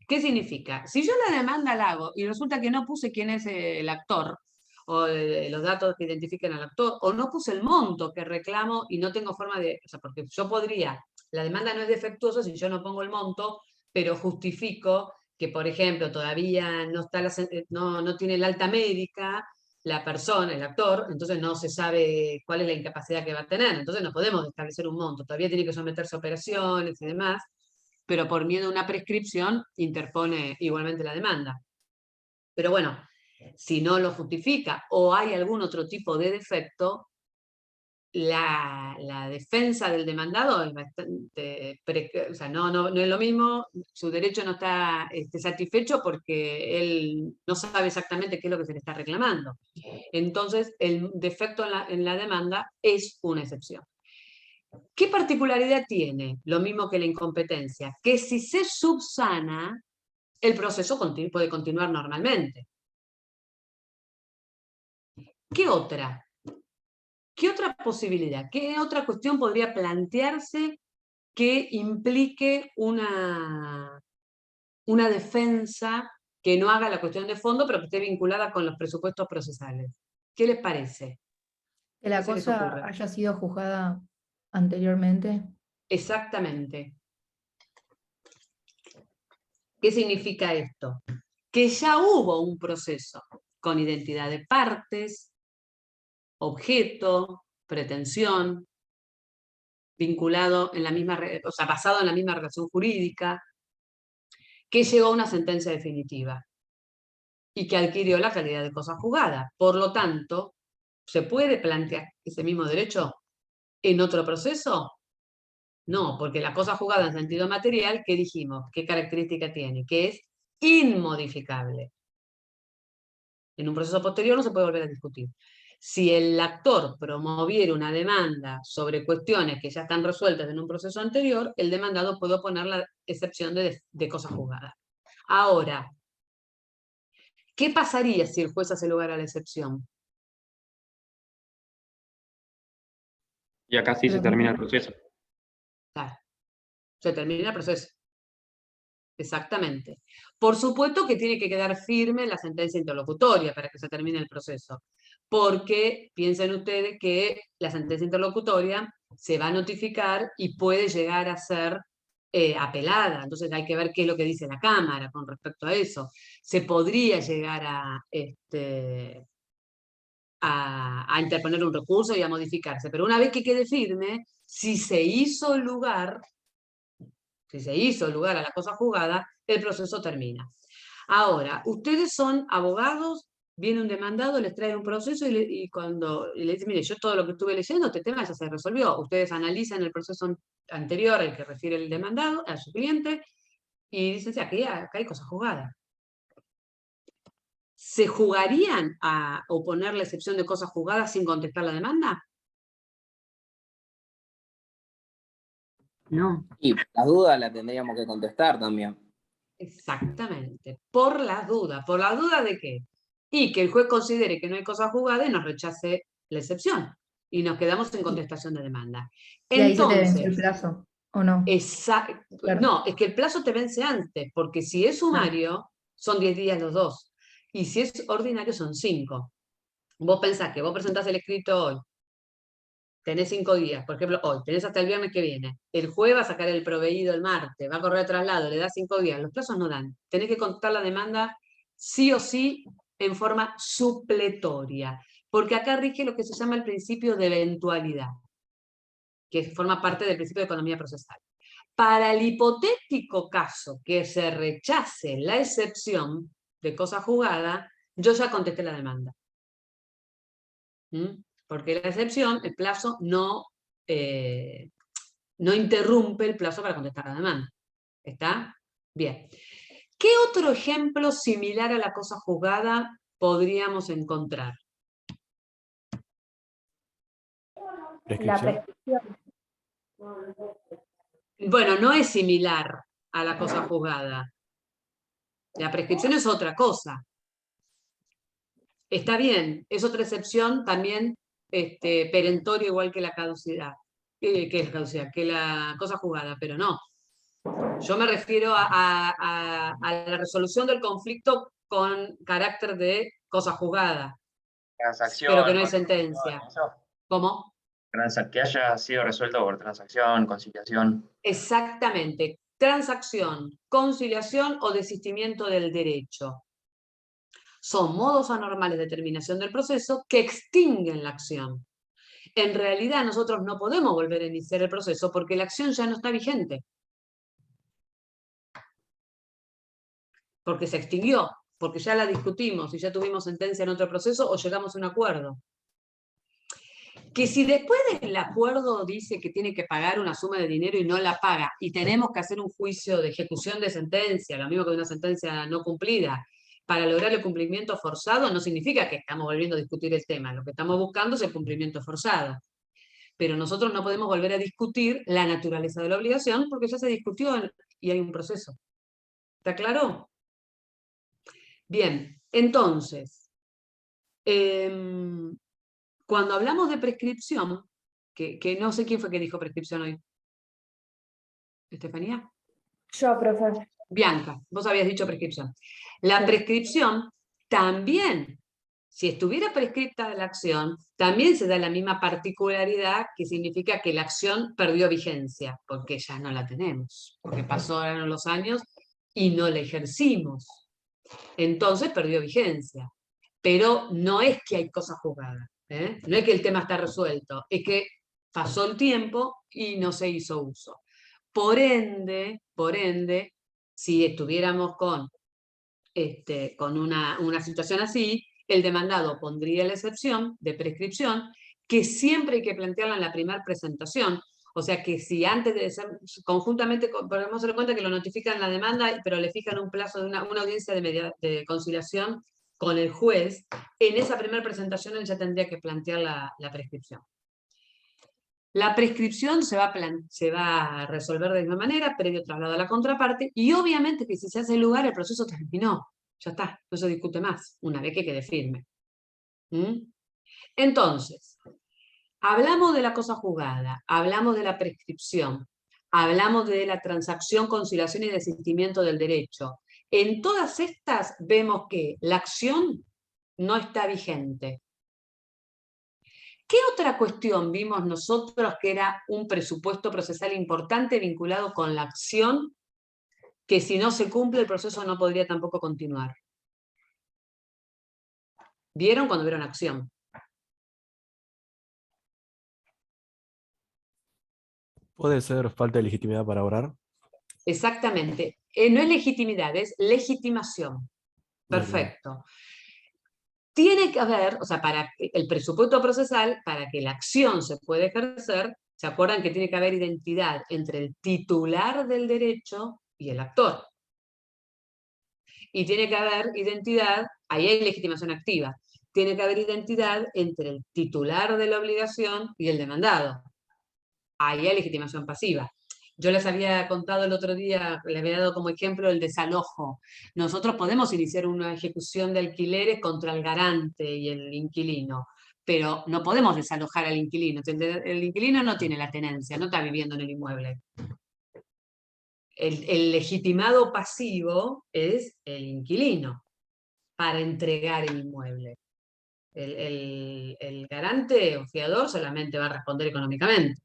¿Qué significa? Si yo la demanda la hago y resulta que no puse quién es el actor, o los datos que identifiquen al actor, o no puse el monto que reclamo y no tengo forma de... O sea, porque yo podría, la demanda no es defectuosa si yo no pongo el monto, pero justifico que, por ejemplo, todavía no, está no tiene el alta médica la persona, el actor, entonces no se sabe cuál es la incapacidad que va a tener, entonces no podemos establecer un monto, todavía tiene que someterse a operaciones y demás, pero por miedo a una prescripción interpone igualmente la demanda. Pero bueno, si no lo justifica o hay algún otro tipo de defecto, la defensa del demandado es bastante, o sea, no es lo mismo, su derecho no está satisfecho porque él no sabe exactamente qué es lo que se le está reclamando. Entonces, el defecto en la demanda es una excepción. ¿Qué particularidad tiene? Lo mismo que la incompetencia, que si se subsana, el proceso puede continuar normalmente. ¿Qué otra? ¿Qué otra posibilidad? ¿Qué otra cuestión podría plantearse que implique una defensa que no haga la cuestión de fondo, pero que esté vinculada con los presupuestos procesales? ¿Qué les parece? Que la ¿Qué se les cosa ocurre? haya sido juzgada anteriormente. Exactamente. ¿Qué significa esto? Que ya hubo un proceso con identidad de partes, objeto, pretensión, vinculado en la misma, o sea, basado en la misma relación jurídica, que llegó a una sentencia definitiva y que adquirió la calidad de cosa juzgada. Por lo tanto, ¿se puede plantear ese mismo derecho en otro proceso? No, porque la cosa juzgada en sentido material, ¿qué dijimos? ¿Qué característica tiene? Que es inmodificable. En un proceso posterior no se puede volver a discutir. Si el actor promoviera una demanda sobre cuestiones que ya están resueltas en un proceso anterior, el demandado puede oponer la excepción de cosa juzgada. Ahora, ¿qué pasaría si el juez hace lugar a la excepción? Y acá sí se termina el proceso. Claro, se termina el proceso. Exactamente. Por supuesto que tiene que quedar firme la sentencia interlocutoria para que se termine el proceso, porque piensen ustedes que la sentencia interlocutoria se va a notificar y puede llegar a ser apelada, entonces hay que ver qué es lo que dice la Cámara con respecto a eso. Se podría llegar a interponer un recurso y a modificarse, pero una vez que quede firme, si se hizo lugar a la cosa juzgada, el proceso termina. Ahora, ustedes son abogados, viene un demandado, les trae un proceso y le dicen, mire, yo todo lo que estuve leyendo, este tema ya se resolvió. Ustedes analizan el proceso anterior al que refiere el demandado, a su cliente, y dicen, sí, acá hay cosa juzgada. ¿Se jugarían a oponer la excepción de cosa juzgada sin contestar la demanda? No. Y por las dudas la tendríamos que contestar también. Exactamente, por las dudas. ¿Por la duda de qué? Y que el juez considere que no hay cosa juzgada y nos rechace la excepción. Y nos quedamos en contestación de demanda. Y ahí se te venció el Entonces, plazo, ¿o no? Claro. no, es que el plazo te vence antes, porque si es sumario, son 10 días los dos. Y si es ordinario, son 5. Vos pensás que vos presentás el escrito hoy, tenés 5 días, por ejemplo, hoy, tenés hasta el viernes que viene. El jueves va a sacar el proveído el martes, va a correr traslado, le da 5 días. Los plazos no dan. Tenés que contestar la demanda sí o sí en forma supletoria, porque acá rige lo que se llama el principio de eventualidad, que forma parte del principio de economía procesal. Para el hipotético caso que se rechace la excepción de cosa juzgada, yo ya contesté la demanda. Porque la excepción, el plazo no interrumpe el plazo para contestar la demanda. ¿Está? Bien. ¿Qué otro ejemplo similar a la cosa juzgada podríamos encontrar? La prescripción. Bueno, no es similar a la cosa juzgada. La prescripción es otra cosa. Está bien, es otra excepción también perentoria igual que la caducidad, que la cosa juzgada, pero no. Yo me refiero a la resolución del conflicto con carácter de cosa juzgada, Transacción. pero que no hay sentencia. Eso. ¿Cómo? Que haya sido resuelto por transacción, conciliación. Exactamente. Transacción, conciliación o desistimiento del derecho. Son modos anormales de terminación del proceso que extinguen la acción. En realidad nosotros no podemos volver a iniciar el proceso porque la acción ya no está vigente. Porque se extinguió, porque ya la discutimos y ya tuvimos sentencia en otro proceso o llegamos a un acuerdo. Que si después del acuerdo dice que tiene que pagar una suma de dinero y no la paga, y tenemos que hacer un juicio de ejecución de sentencia, lo mismo que una sentencia no cumplida, para lograr el cumplimiento forzado, no significa que estamos volviendo a discutir el tema. Lo que estamos buscando es el cumplimiento forzado. Pero nosotros no podemos volver a discutir la naturaleza de la obligación porque ya se discutió y hay un proceso. ¿Está claro? Bien, entonces, cuando hablamos de prescripción, que no sé quién fue que dijo prescripción hoy. ¿Estefanía? Yo, profe. Bianca, vos habías dicho prescripción. La prescripción también, si estuviera prescripta la acción, también se da la misma particularidad que significa que la acción perdió vigencia, porque ya no la tenemos, porque pasaron los años y no la ejercimos. Entonces perdió vigencia. Pero no es que hay cosas juzgadas, no es que el tema está resuelto, es que pasó el tiempo y no se hizo uso. Por ende, si estuviéramos con una situación así, el demandado pondría la excepción de prescripción, que siempre hay que plantearla en la primera presentación. O sea que si antes de ser conjuntamente, podemos dar cuenta que lo notifican la demanda, pero le fijan un plazo de una audiencia de conciliación con el juez, en esa primera presentación él ya tendría que plantear la prescripción. La prescripción se va a resolver de la misma manera, previo traslado a la contraparte, y obviamente que si se hace lugar, el proceso terminó. Ya está, no se discute más, una vez que quede firme. Entonces, hablamos de la cosa juzgada, hablamos de la prescripción, hablamos de la transacción, conciliación y desistimiento del derecho. En todas estas vemos que la acción no está vigente. ¿Qué otra cuestión vimos nosotros que era un presupuesto procesal importante vinculado con la acción, que si no se cumple el proceso no podría tampoco continuar? ¿Vieron cuando vieron acción? ¿Puede ser falta de legitimidad para obrar? Exactamente. No es legitimidad, es legitimación. Perfecto. Tiene que haber, o sea, para el presupuesto procesal, para que la acción se pueda ejercer, ¿se acuerdan que tiene que haber identidad entre el titular del derecho y el actor? Y tiene que haber identidad, ahí hay legitimación activa, tiene que haber identidad entre el titular de la obligación y el demandado. Ahí hay legitimación pasiva. Yo les había contado el otro día, les había dado como ejemplo el desalojo. Nosotros podemos iniciar una ejecución de alquileres contra el garante y el inquilino, pero no podemos desalojar al inquilino. El inquilino no tiene la tenencia, no está viviendo en el inmueble. El legitimado pasivo es el inquilino para entregar el inmueble. El garante o fiador solamente va a responder económicamente.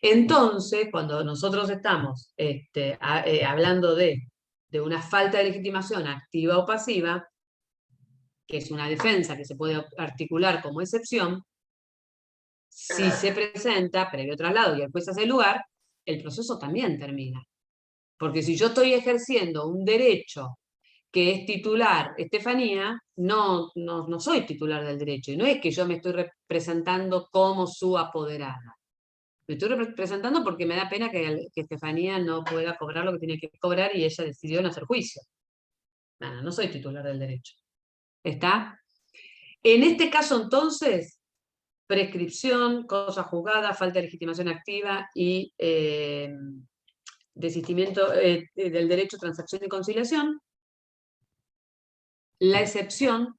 Entonces, cuando nosotros estamos hablando de una falta de legitimación activa o pasiva, que es una defensa que se puede articular como excepción, si se presenta previo traslado y el juez hace lugar, el proceso también termina. Porque si yo estoy ejerciendo un derecho que es titular Estefanía, no soy titular del derecho, y no es que yo me estoy representando como su apoderada. Me estoy presentando porque me da pena que Estefanía no pueda cobrar lo que tiene que cobrar y ella decidió no hacer juicio. No soy titular del derecho. ¿Está? En este caso, entonces, prescripción, cosa juzgada, falta de legitimación activa y desistimiento del derecho, transacción y conciliación. La excepción,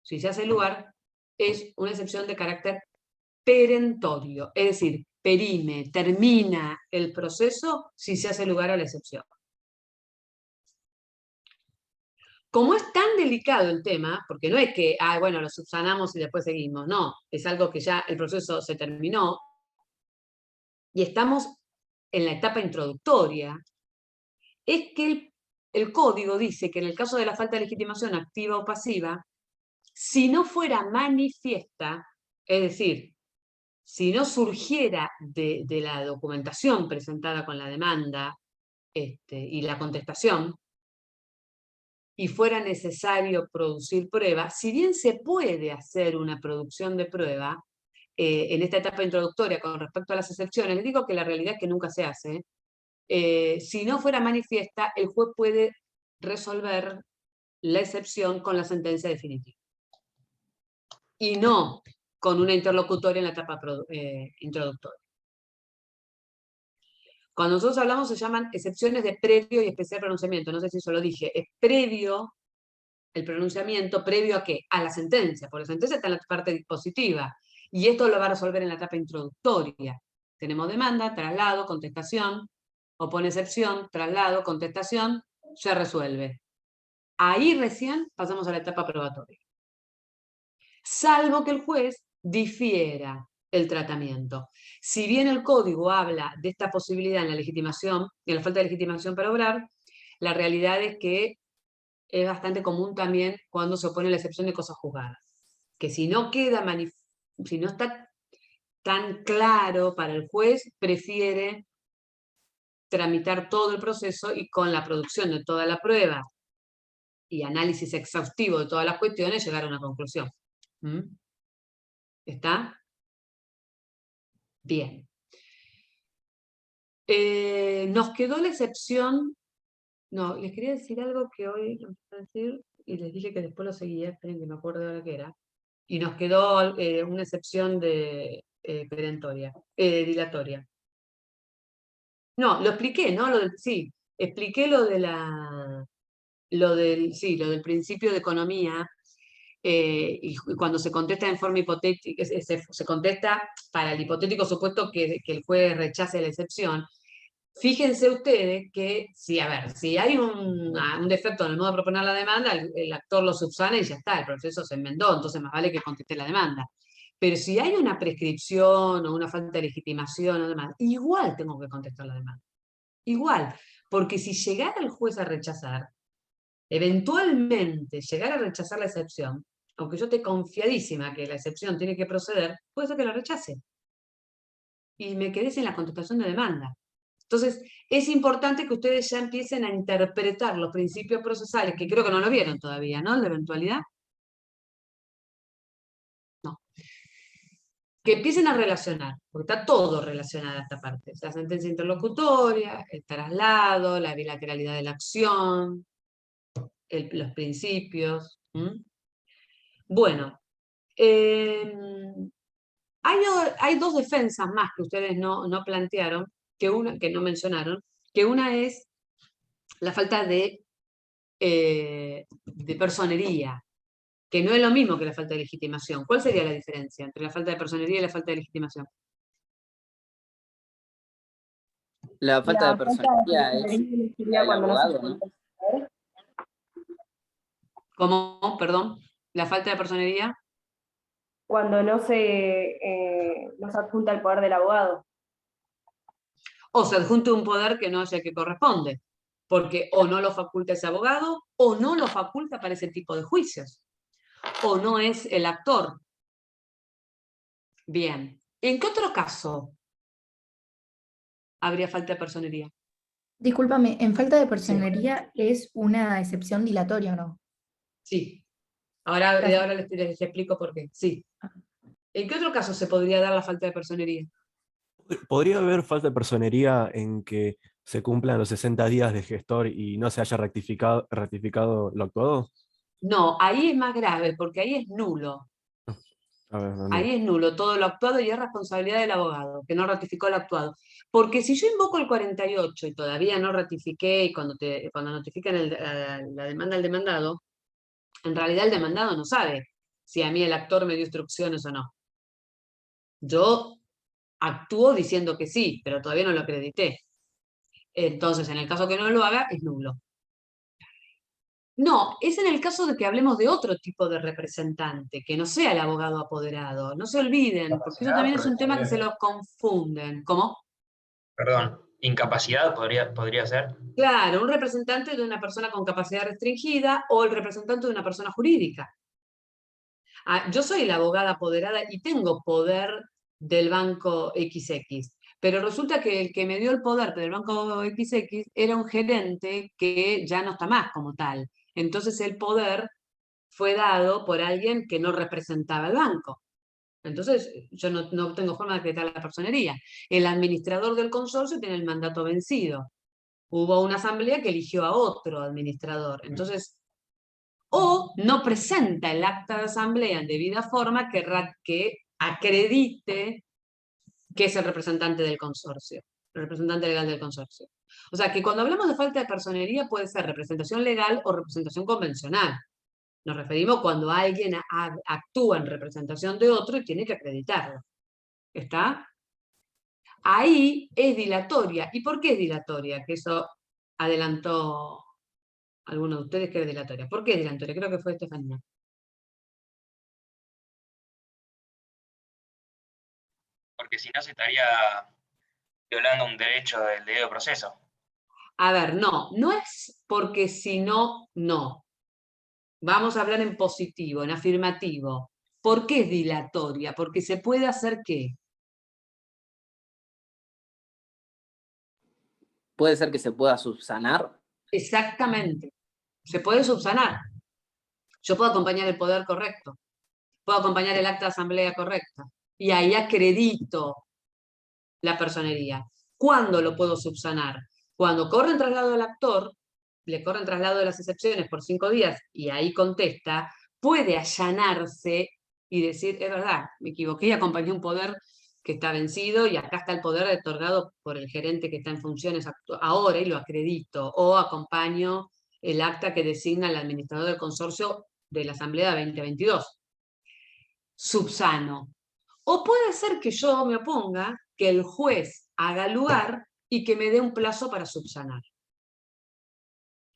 si se hace lugar, es una excepción de carácter perentorio, es decir, perime, termina el proceso si se hace lugar a la excepción. Como es tan delicado el tema, porque no es que, bueno, lo subsanamos y después seguimos, no, es algo que ya el proceso se terminó y estamos en la etapa introductoria, es que el código dice que en el caso de la falta de legitimación activa o pasiva, si no fuera manifiesta, es decir, si no surgiera de la documentación presentada con la demanda y la contestación, y fuera necesario producir prueba, si bien se puede hacer una producción de prueba, en esta etapa introductoria con respecto a las excepciones, les digo que la realidad es que nunca se hace, si no fuera manifiesta, el juez puede resolver la excepción con la sentencia definitiva. Y no con una interlocutoria en la etapa introductoria. Cuando nosotros hablamos se llaman excepciones de previo y especial pronunciamiento. No sé si eso lo dije. Es previo el pronunciamiento, ¿previo a qué? A la sentencia. Porque la sentencia está en la parte dispositiva. Y esto lo va a resolver en la etapa introductoria. Tenemos demanda, traslado, contestación, opone excepción, traslado, contestación, se resuelve. Ahí recién pasamos a la etapa probatoria. Salvo que el juez difiera el tratamiento. Si bien el código habla de esta posibilidad en la legitimación, en la falta de legitimación para obrar, la realidad es que es bastante común también cuando se opone la excepción de cosas juzgadas. Que si no queda, si no está tan claro para el juez, prefiere tramitar todo el proceso y con la producción de toda la prueba y análisis exhaustivo de todas las cuestiones, llegar a una conclusión. ¿Mm? ¿Está? Bien. Nos quedó la excepción. No, les quería decir algo que hoy no empecé a decir y les dije que después lo seguía, esperen que me acuerdo ahora qué era. Y nos quedó una excepción de dilatoria. No, lo expliqué, ¿no? Sí, expliqué lo del principio de economía. Y cuando se contesta en forma hipotética, se contesta para el hipotético supuesto que el juez rechace la excepción. Fíjense ustedes que, si hay un defecto en el modo de proponer la demanda, el actor lo subsana y ya está, el proceso se enmendó, entonces más vale que conteste la demanda. Pero si hay una prescripción o una falta de legitimación o demás, igual tengo que contestar la demanda. Igual, porque si llegara el juez a rechazar, eventualmente llegara a rechazar la excepción, aunque yo esté confiadísima que la excepción tiene que proceder, puede ser que la rechace. Y me quedé sin la contestación de demanda. Entonces, es importante que ustedes ya empiecen a interpretar los principios procesales, que creo que no lo vieron todavía, ¿no? De eventualidad. No. Que empiecen a relacionar, porque está todo relacionado a esta parte. La sentencia interlocutoria, el traslado, la bilateralidad de la acción, los principios. Bueno, hay dos defensas más que ustedes no plantearon, que no mencionaron, que una es la falta de personería, que no es lo mismo que la falta de legitimación. ¿Cuál sería la diferencia entre la falta de personería y la falta de legitimación? La falta de personería es la del abogado, ¿no? ¿Cómo? Perdón. ¿La falta de personería? Cuando no se adjunta el poder del abogado. O se adjunta un poder que no es el que corresponde, porque o no lo faculta ese abogado, o no lo faculta para ese tipo de juicios, o no es el actor. Bien. ¿En qué otro caso habría falta de personería? Discúlpame, ¿en falta de personería es una excepción dilatoria o no? Sí. Ahora les explico por qué. Sí. ¿En qué otro caso se podría dar la falta de personería? ¿Podría haber falta de personería en que se cumplan los 60 días de gestor y no se haya ratificado lo actuado? No, ahí es más grave, porque ahí es nulo. A ver, no, Ahí es nulo todo lo actuado y es responsabilidad del abogado, que no ratificó lo actuado. Porque si yo invoco el 48 y todavía no ratifiqué, y cuando notifican la demanda al demandado, en realidad el demandado no sabe si a mí el actor me dio instrucciones o no. Yo actúo diciendo que sí, pero todavía no lo acredité. Entonces, en el caso que no lo haga, es nulo. No, es en el caso de que hablemos de otro tipo de representante, que no sea el abogado apoderado. No se olviden, porque eso Capacidad, también por es un tema que se ejemplo. los confunden. ¿Cómo? Perdón, incapacidad podría ser. Claro, un representante de una persona con capacidad restringida o el representante de una persona jurídica. Yo soy la abogada apoderada y tengo poder del banco XX, pero resulta que el que me dio el poder del banco XX era un gerente que ya no está más como tal. Entonces el poder fue dado por alguien que no representaba al banco. Entonces yo no tengo forma de acreditar la personería. El administrador del consorcio tiene el mandato vencido. Hubo una asamblea que eligió a otro administrador. Entonces, o no presenta el acta de asamblea en debida forma que acredite que es el representante del consorcio, el representante legal del consorcio. O sea que cuando hablamos de falta de personería puede ser representación legal o representación convencional. Nos referimos cuando alguien actúa en representación de otro y tiene que acreditarlo. ¿Está? Ahí es dilatoria. ¿Y por qué es dilatoria? Que eso adelantó alguno de ustedes que es dilatoria. ¿Por qué es dilatoria? Creo que fue Estefanía. Porque si no se estaría violando un derecho del debido proceso. A ver, no es porque si no, no. Vamos a hablar en positivo, en afirmativo. ¿Por qué es dilatoria? Porque se puede hacer ¿qué? ¿Puede ser que se pueda subsanar? Exactamente. Se puede subsanar. Yo puedo acompañar el poder correcto. Puedo acompañar el acta de asamblea correcta. Y ahí acredito la personería. ¿Cuándo lo puedo subsanar? Cuando corren traslado del actor, le corren traslado de las excepciones por 5 días y ahí contesta, puede allanarse y decir, es verdad, me equivoqué y acompañé un poder que está vencido y acá está el poder otorgado por el gerente que está en funciones ahora y lo acredito, o acompaño el acta que designa el administrador del consorcio de la Asamblea 2022. Subsano. O puede ser que yo me oponga, que el juez haga lugar y que me dé un plazo para subsanar.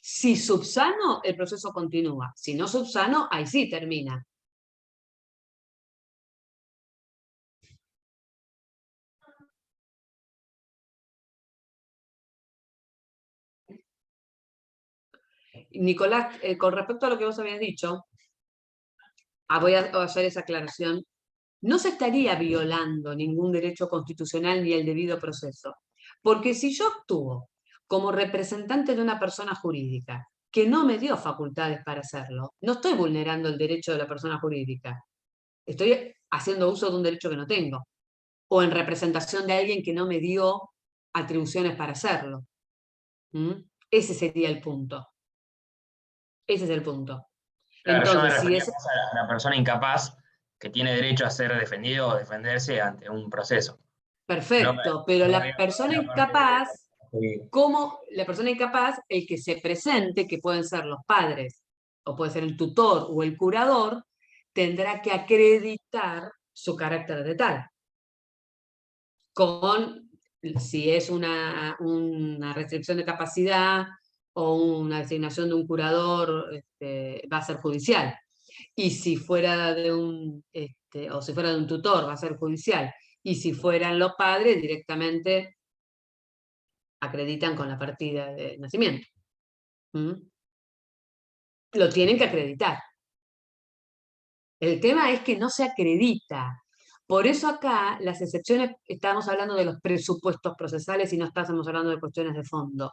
Si subsano, el proceso continúa. Si no subsano, ahí sí termina. Nicolás, con respecto a lo que vos habías dicho, voy a hacer esa aclaración. No se estaría violando ningún derecho constitucional ni el debido proceso. Porque si yo actúo como representante de una persona jurídica que no me dio facultades para hacerlo, no estoy vulnerando el derecho de la persona jurídica. Estoy haciendo uso de un derecho que no tengo. O en representación de alguien que no me dio atribuciones para hacerlo. Ese sería el punto. Ese es el punto. Claro, yo me Entonces, si refería es... más a la persona incapaz que tiene derecho a ser defendido o defenderse ante un proceso. Perfecto, pero no la veo persona la parte de incapaz, como la persona incapaz, el que se presente, que pueden ser los padres, o puede ser el tutor o el curador, tendrá que acreditar su carácter de tal. Con, si es una restricción de capacidad o una designación de un curador, va a ser judicial. Y si fuera de o si fuera de un tutor, va a ser judicial. Y si fueran los padres, directamente acreditan con la partida de nacimiento. Lo tienen que acreditar. El tema es que no se acredita. Por eso acá las excepciones, estamos hablando de los presupuestos procesales y no estamos hablando de cuestiones de fondo.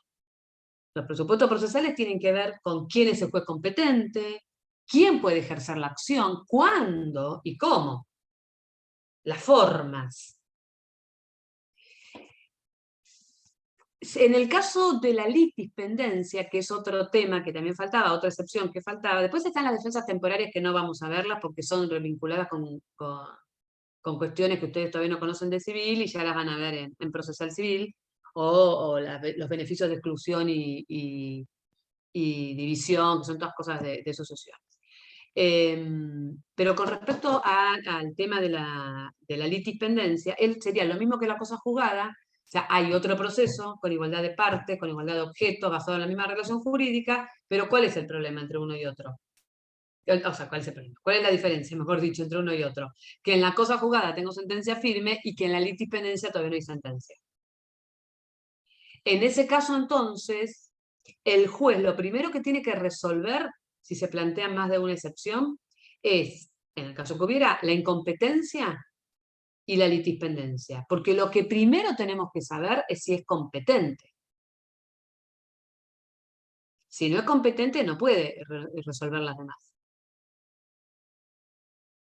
Los presupuestos procesales tienen que ver con quién es el juez competente, quién puede ejercer la acción, cuándo y cómo. Las formas. En el caso de la litispendencia, que es otro tema que también faltaba, otra excepción que faltaba, después están las defensas temporarias que no vamos a verlas porque son vinculadas con cuestiones que ustedes todavía no conocen de civil y ya las van a ver en procesal civil, o los beneficios de exclusión y división, que son todas cosas de sucesión. Pero con respecto al tema de la litispendencia, él sería lo mismo que la cosa juzgada. O sea, hay otro proceso con igualdad de partes, con igualdad de objetos, basado en la misma relación jurídica, pero ¿cuál es el problema entre uno y otro? O sea, ¿cuál es el problema? ¿Cuál es la diferencia, mejor dicho, entre uno y otro? Que en la cosa juzgada tengo sentencia firme y que en la litispendencia todavía no hay sentencia. En ese caso, entonces, el juez lo primero que tiene que resolver, si se plantean más de una excepción, es, en el caso que hubiera, la incompetencia y la litispendencia. Porque lo que primero tenemos que saber es si es competente. Si no es competente, no puede resolver las demás.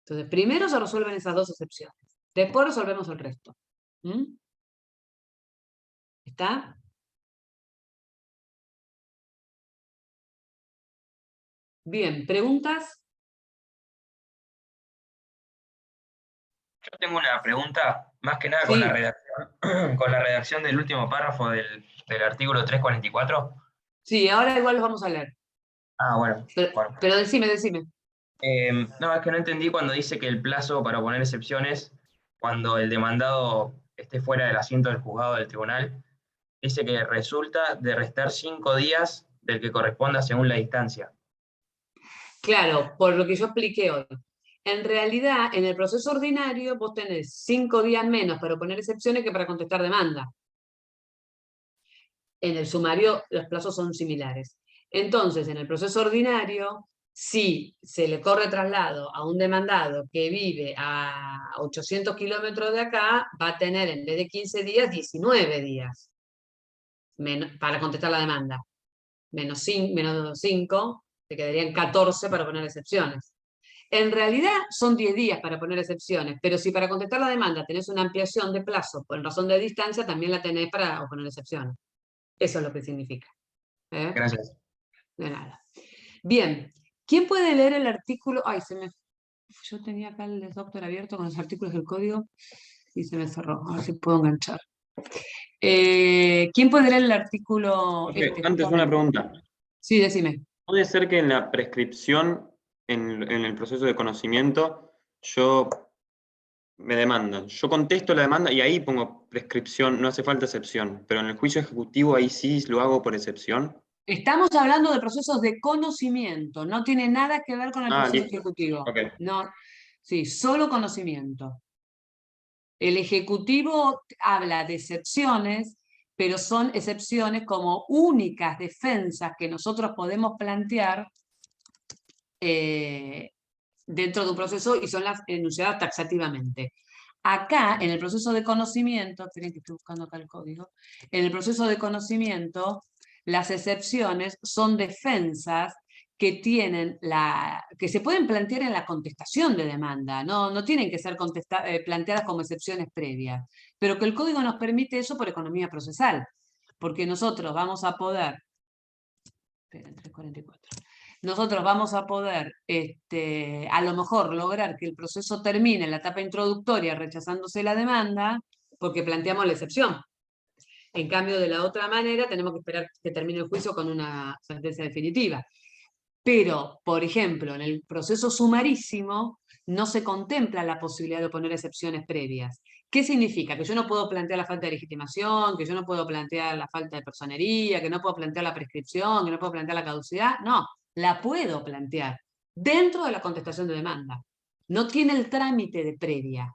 Entonces, primero se resuelven esas dos excepciones. Después resolvemos el resto. ¿Está? Bien, ¿preguntas? Yo tengo una pregunta, más que nada Sí. con la redacción, con la redacción del último párrafo del artículo 344. Sí, ahora igual los vamos a leer. Ah, bueno. Pero decime. No, es que no entendí cuando dice que el plazo para oponer excepciones, cuando el demandado esté fuera del asiento del juzgado del tribunal, dice que resulta de restar 5 días del que corresponda según la distancia. Claro, por lo que yo expliqué hoy. En realidad, en el proceso ordinario, vos tenés 5 días menos para oponer excepciones que para contestar demanda. En el sumario, los plazos son similares. Entonces, en el proceso ordinario, si se le corre traslado a un demandado que vive a 800 kilómetros de acá, va a tener en vez de 15 días, 19 días para contestar la demanda. Menos 5, te quedarían 14 para poner excepciones. En realidad son 10 días para poner excepciones, pero si para contestar la demanda tenés una ampliación de plazo por razón de distancia, también la tenés para poner excepciones. Eso es lo que significa. Gracias. De nada. Bien, ¿quién puede leer el artículo? Ay, yo tenía acá el doctor abierto con los artículos del código y se me cerró. A ver si puedo enganchar. ¿Quién puede leer el artículo? Antes una pregunta. Sí, decime. ¿Puede ser que en la prescripción, en el proceso de conocimiento, me demandan? Yo contesto la demanda y ahí pongo prescripción, no hace falta excepción, pero en el juicio ejecutivo ahí sí lo hago por excepción. Estamos hablando de procesos de conocimiento, no tiene nada que ver con el proceso Listo. ejecutivo. Okay. No, sí, solo conocimiento. El ejecutivo habla de excepciones, pero son excepciones como únicas defensas que nosotros podemos plantear dentro de un proceso y son las enunciadas taxativamente. Acá, en el proceso de conocimiento, esperen que estoy buscando acá el código, en el proceso de conocimiento, las excepciones son defensas que que se pueden plantear en la contestación de demanda, no tienen que ser planteadas como excepciones previas, pero que el código nos permite eso por economía procesal, porque nosotros vamos a poder, esperen, 344, nosotros vamos a poder, a lo mejor, lograr que el proceso termine en la etapa introductoria rechazándose la demanda, porque planteamos la excepción. En cambio, de la otra manera, tenemos que esperar que termine el juicio con una sentencia definitiva. Pero, por ejemplo, en el proceso sumarísimo no se contempla la posibilidad de oponer excepciones previas. ¿Qué significa? Que yo no puedo plantear la falta de legitimación, que yo no puedo plantear la falta de personería, que no puedo plantear la prescripción, que no puedo plantear la caducidad. No, la puedo plantear dentro de la contestación de demanda. No tiene el trámite de previa.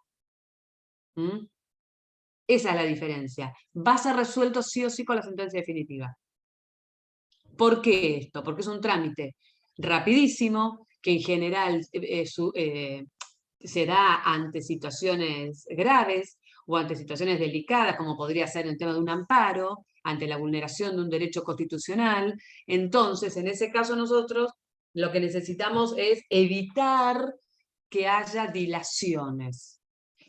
Esa es la diferencia. Va a ser resuelto sí o sí con la sentencia definitiva. ¿Por qué esto? Porque es un trámite rapidísimo, que en general se da ante situaciones graves o ante situaciones delicadas, como podría ser el tema de un amparo, ante la vulneración de un derecho constitucional. Entonces, en ese caso nosotros lo que necesitamos es evitar que haya dilaciones.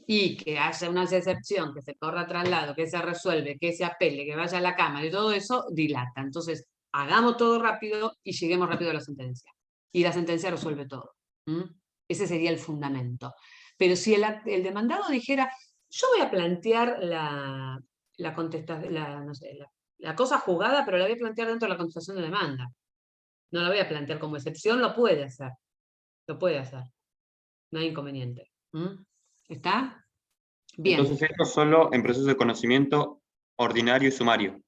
y que haya una excepción, que se corra traslado, que se resuelve, que se apele, que vaya a la Cámara y todo eso, dilata. Entonces, hagamos todo rápido y lleguemos rápido a la sentencia. Y la sentencia resuelve todo. ¿Mm? Ese sería el fundamento. Pero si el demandado dijera, yo voy a plantear la contestación, no sé, la cosa jugada, pero la voy a plantear dentro de la contestación de demanda. No la voy a plantear como excepción, lo puede hacer. Lo puede hacer. No hay inconveniente. ¿Mm? ¿Está? Bien. Entonces esto solo en proceso de conocimiento ordinario y sumario.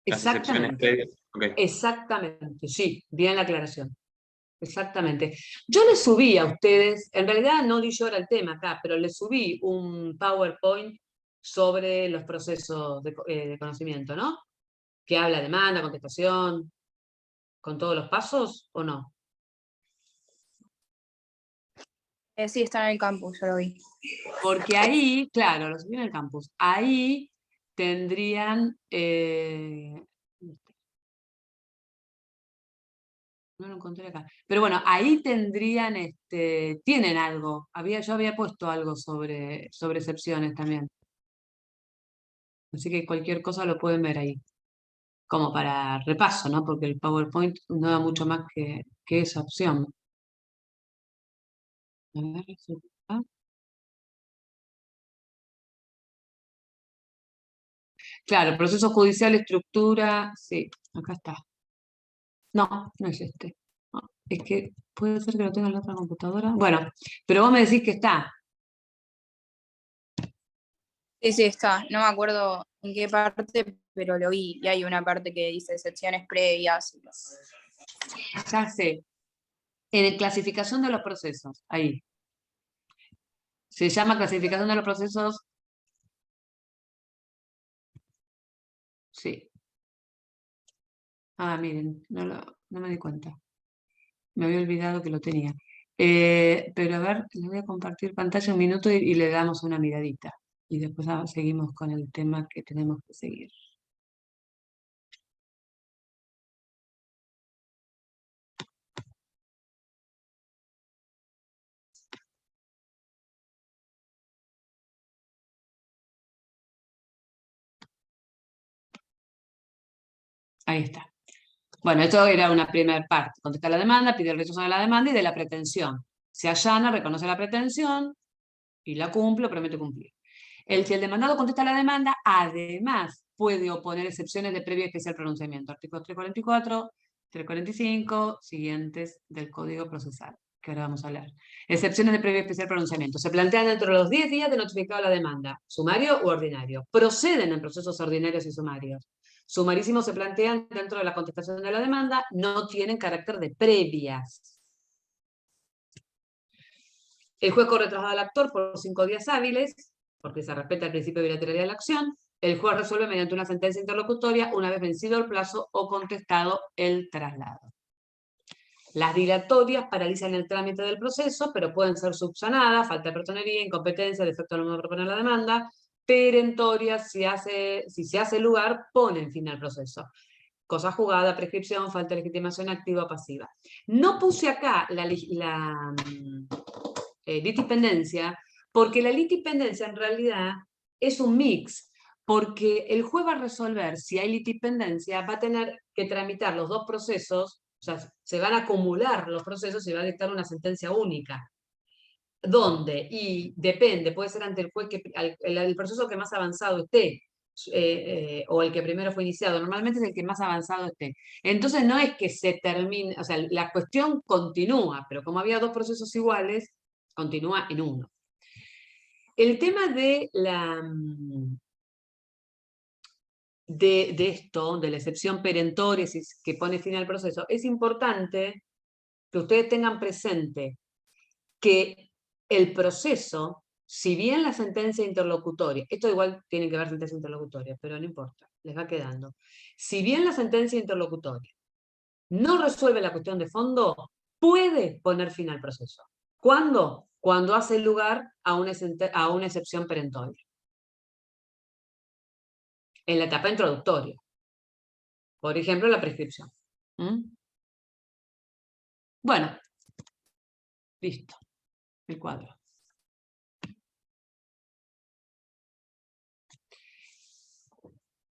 Las excepciones Exactamente. previas. Okay. Exactamente, sí, bien la aclaración. Exactamente. Yo les subí a ustedes, en realidad no di yo ahora el tema acá, pero les subí un PowerPoint sobre los procesos de conocimiento, ¿no? Que habla demanda, contestación, con todos los pasos, ¿o no? Sí, está en el campus, yo lo vi. Porque ahí, claro, lo subí en el campus, ahí tendrían... no lo encontré acá. Pero bueno, ahí tendrían, tienen algo. Yo había puesto algo sobre excepciones también. Así que cualquier cosa lo pueden ver ahí. Como para repaso, ¿no? Porque el PowerPoint no da mucho más que esa opción. A ver, resulta. Claro, proceso judicial, estructura. Sí, acá está. No, no es este. No, es que puede ser que lo tenga en la otra computadora. Bueno, pero vos me decís que está. Sí, sí, está. No me acuerdo en qué parte, pero lo vi. Y hay una parte que dice excepciones previas. Ya sé. En clasificación de los procesos. Ahí. Se llama clasificación de los procesos. Sí. Ah, miren, no me di cuenta. Me había olvidado que lo tenía. Pero a ver, les voy a compartir pantalla un minuto y le damos una miradita. Y después seguimos con el tema que tenemos que seguir. Ahí está. Bueno, esto era una primera parte. Contesta la demanda, pide el rechazo de la demanda y de la pretensión. Se allana, reconoce la pretensión y la cumple o promete cumplir. Si el demandado contesta la demanda, además puede oponer excepciones de previo y especial pronunciamiento. Artículos 344, 345, siguientes del Código Procesal, que ahora vamos a hablar. Excepciones de previo y especial pronunciamiento. Se plantean dentro de los 10 días de notificado la demanda, sumario u ordinario. Proceden en procesos ordinarios y sumarios. Sumarísimos se plantean dentro de la contestación de la demanda, no tienen carácter de previas. El juez corre traslado al actor por 5 días hábiles, porque se respeta el principio de bilateralidad de la acción. El juez resuelve mediante una sentencia interlocutoria una vez vencido el plazo o contestado el traslado. Las dilatorias paralizan el trámite del proceso, pero pueden ser subsanadas, falta de personería, incompetencia, defecto al momento de proponer la demanda. Perentorias, si se hace lugar, ponen fin al proceso. Cosa jugada, prescripción, falta de legitimación activa o pasiva. No puse acá la litipendencia, porque la litipendencia en realidad es un mix, porque el juez va a resolver si hay litipendencia, va a tener que tramitar los dos procesos, o sea, se van a acumular los procesos y va a dictar una sentencia única. ¿Dónde? Y depende, puede ser ante el juez el proceso que más avanzado esté, o el que primero fue iniciado, normalmente es el que más avanzado esté. Entonces no es que se termine, o sea, la cuestión continúa, pero como había dos procesos iguales, continúa en uno. El tema de esto, de la excepción perentoria que pone fin al proceso, es importante que ustedes tengan presente que el proceso, si bien la sentencia interlocutoria, esto igual tiene que ver sentencia interlocutoria, pero no importa, les va quedando. Si bien la sentencia interlocutoria no resuelve la cuestión de fondo, puede poner fin al proceso. ¿Cuándo? Cuando hace lugar a una excepción perentoria. En la etapa introductoria. Por ejemplo, la prescripción. Bueno, listo. El cuadro.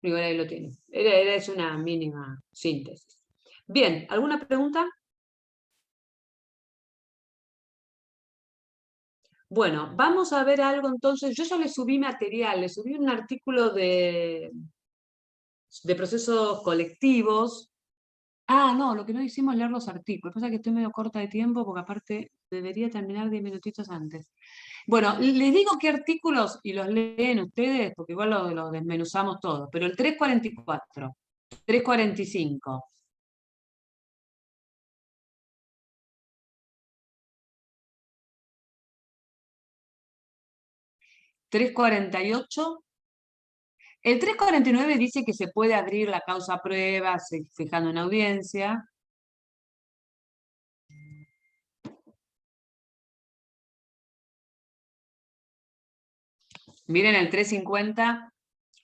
Igual ahí lo tiene. Es una mínima síntesis. Bien, ¿alguna pregunta? Bueno, vamos a ver algo entonces. Yo ya le subí material, le subí un artículo de procesos colectivos. Ah, no, lo que no hicimos es leer los artículos. Pasa que estoy medio corta de tiempo porque aparte debería terminar 10 minutitos antes. Bueno, les digo qué artículos y los leen ustedes porque igual lo desmenuzamos todo. Pero el 344, 345. 348. El 349 dice que se puede abrir la causa prueba fijando en audiencia. Miren el 350,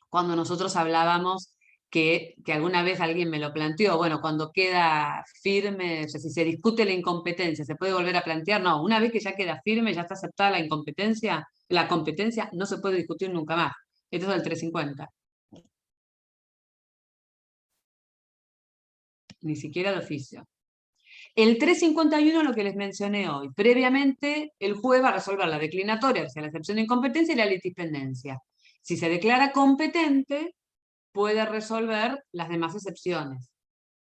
cuando nosotros hablábamos que alguna vez alguien me lo planteó, bueno, cuando queda firme, o sea, si se discute la incompetencia, ¿se puede volver a plantear? No, una vez que ya queda firme, ya está aceptada la incompetencia, la competencia no se puede discutir nunca más. Esto es el 350. Ni siquiera de oficio. El 351 lo que les mencioné hoy. Previamente, el juez va a resolver la declinatoria, o sea, la excepción de incompetencia y la litispendencia. Si se declara competente, puede resolver las demás excepciones.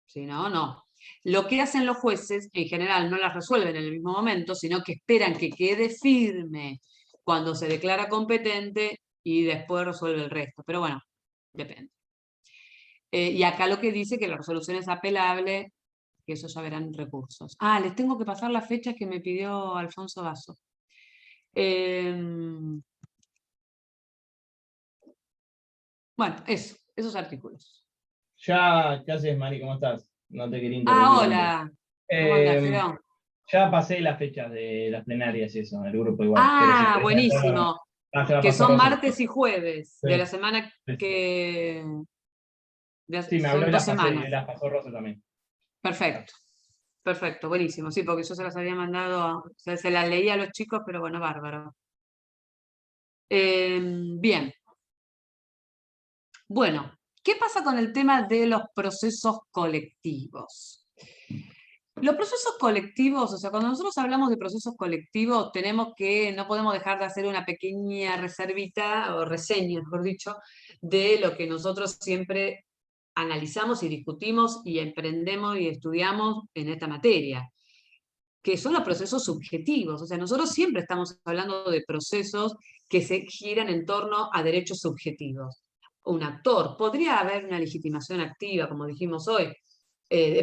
Si no, no. Lo que hacen los jueces, en general, no las resuelven en el mismo momento, sino que esperan que quede firme cuando se declara competente y después resuelve el resto. Pero bueno, depende. Y acá lo que dice que la resolución es apelable, que eso ya verán recursos. Ah, les tengo que pasar las fechas que me pidió Alfonso Basso. Bueno, esos artículos. ¿Qué haces, Mari? ¿Cómo estás? No te quería interrumpir. Hola. ¿Cómo andás, Fero? Ya pasé las fechas de las plenarias y eso, el grupo igual. Ah, buenísimo. Que son martes y jueves de la semana que... Sí, me habló son y 2 semanas. las pasó Rosa también. Perfecto. Perfecto, buenísimo. Sí, porque yo se las había mandado, o sea, se las leía a los chicos, pero bueno, bárbaro. Bien. Bueno, ¿qué pasa con el tema de los procesos colectivos? Los procesos colectivos, o sea, cuando nosotros hablamos de procesos colectivos, no podemos dejar de hacer una pequeña reservita, o reseña, mejor dicho, de lo que nosotros siempre analizamos y discutimos y emprendemos y estudiamos en esta materia, que son los procesos subjetivos. O sea, nosotros siempre estamos hablando de procesos que se giran en torno a derechos subjetivos. Un actor, podría haber una legitimación activa, como dijimos hoy,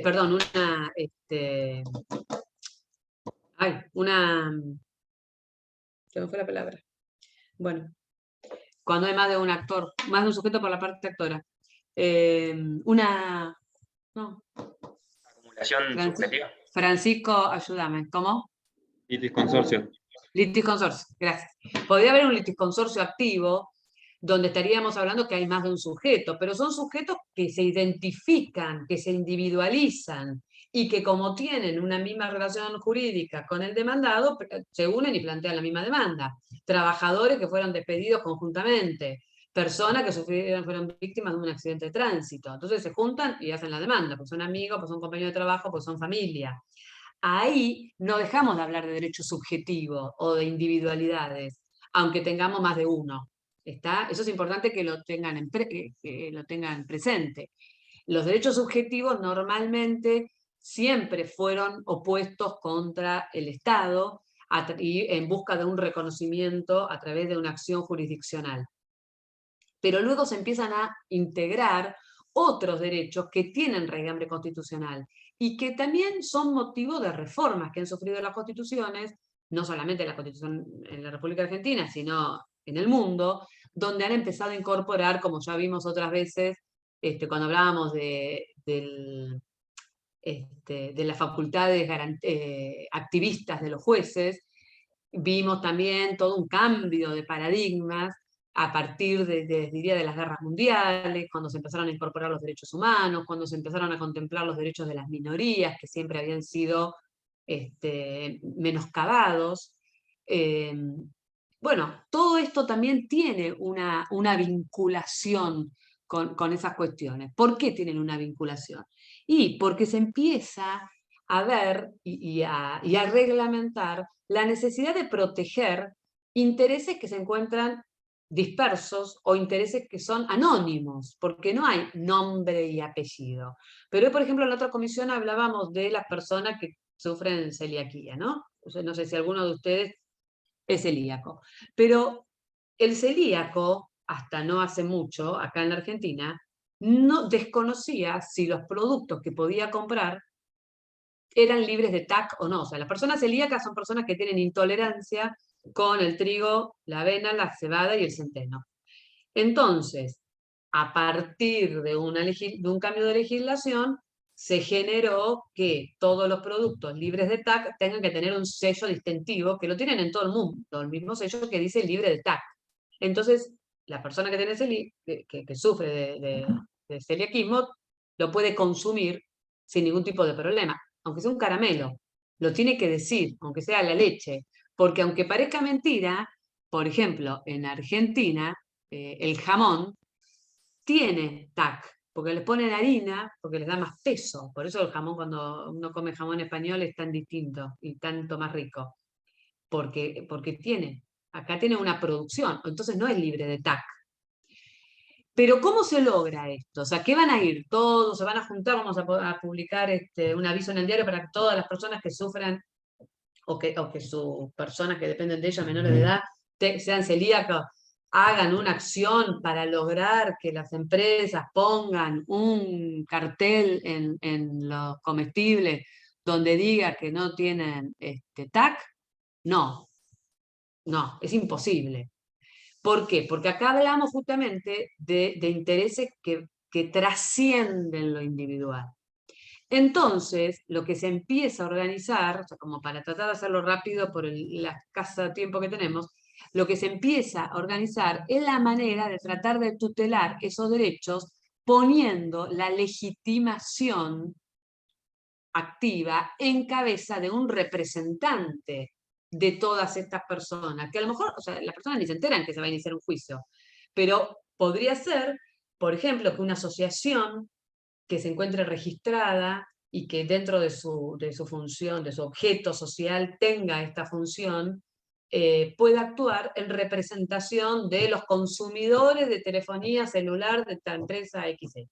perdón, se me fue la palabra. Bueno, cuando hay más de un actor, más de un sujeto por la parte actora. Acumulación subjetiva. Francisco, ayúdame, ¿cómo? Litisconsorcio. Litisconsorcio, gracias. Podría haber un litisconsorcio activo, donde estaríamos hablando que hay más de un sujeto, pero son sujetos que se identifican, que se individualizan, y que como tienen una misma relación jurídica con el demandado, se unen y plantean la misma demanda. Trabajadores que fueron despedidos conjuntamente, personas que fueron víctimas de un accidente de tránsito. Entonces se juntan y hacen la demanda, pues son amigos, pues son compañeros de trabajo, pues son familia. Ahí no dejamos de hablar de derecho subjetivo o de individualidades, aunque tengamos más de uno. Eso es importante que lo tengan presente. Los derechos subjetivos normalmente siempre fueron opuestos contra el Estado y en busca de un reconocimiento a través de una acción jurisdiccional. Pero luego se empiezan a integrar otros derechos que tienen raigambre constitucional y que también son motivo de reformas que han sufrido las constituciones, no solamente la Constitución en la República Argentina, sino en el mundo, donde han empezado a incorporar, como ya vimos otras veces, cuando hablábamos de las facultades activistas de los jueces, vimos también todo un cambio de paradigmas a partir diría, de las guerras mundiales, cuando se empezaron a incorporar los derechos humanos, cuando se empezaron a contemplar los derechos de las minorías, que siempre habían sido menoscabados. Bueno, todo esto también tiene una vinculación con esas cuestiones. ¿Por qué tienen una vinculación? Y porque se empieza a ver y a reglamentar la necesidad de proteger intereses que se encuentran dispersos o intereses que son anónimos, porque no hay nombre y apellido. Pero hoy, por ejemplo, en la otra comisión hablábamos de las personas que sufren celiaquía, ¿no? No sé si alguno de ustedes es celíaco. Pero el celíaco, hasta no hace mucho, acá en la Argentina, no desconocía si los productos que podía comprar eran libres de TAC o no. O sea, las personas celíacas son personas que tienen intolerancia con el trigo, la avena, la cebada y el centeno. Entonces, a partir de un cambio de legislación, se generó que todos los productos libres de TAC tengan que tener un sello distintivo, que lo tienen en todo el mundo, el mismo sello que dice libre de TAC. Entonces, la persona que, que sufre de celiaquismo lo puede consumir sin ningún tipo de problema, aunque sea un caramelo. Lo tiene que decir, aunque sea la leche, porque aunque parezca mentira, por ejemplo, en Argentina, el jamón tiene TAC, porque les ponen harina, porque les da más peso. Por eso el jamón, cuando uno come jamón español, es tan distinto y tanto más rico. Porque acá tiene una producción, entonces no es libre de TAC. Pero ¿cómo se logra esto? O sea, ¿qué van a ir? ¿Todos se van a juntar? Vamos a publicar un aviso en el diario para que todas las personas que sufran o que sus personas que dependen de ellas, menores de edad, sean celíacos, hagan una acción para lograr que las empresas pongan un cartel en los comestibles donde diga que no tienen TAC. No, es imposible. ¿Por qué? Porque acá hablamos justamente de intereses que trascienden lo individual. Entonces, lo que se empieza a organizar, o sea, como para tratar de hacerlo rápido por la escasa tiempo que tenemos, lo que se empieza a organizar es la manera de tratar de tutelar esos derechos poniendo la legitimación activa en cabeza de un representante de todas estas personas, que a lo mejor, o sea, las personas ni se enteran que se va a iniciar un juicio, pero podría ser, por ejemplo, que una asociación que se encuentre registrada y que dentro de su función, de su objeto social, tenga esta función, pueda actuar en representación de los consumidores de telefonía celular de esta empresa XL.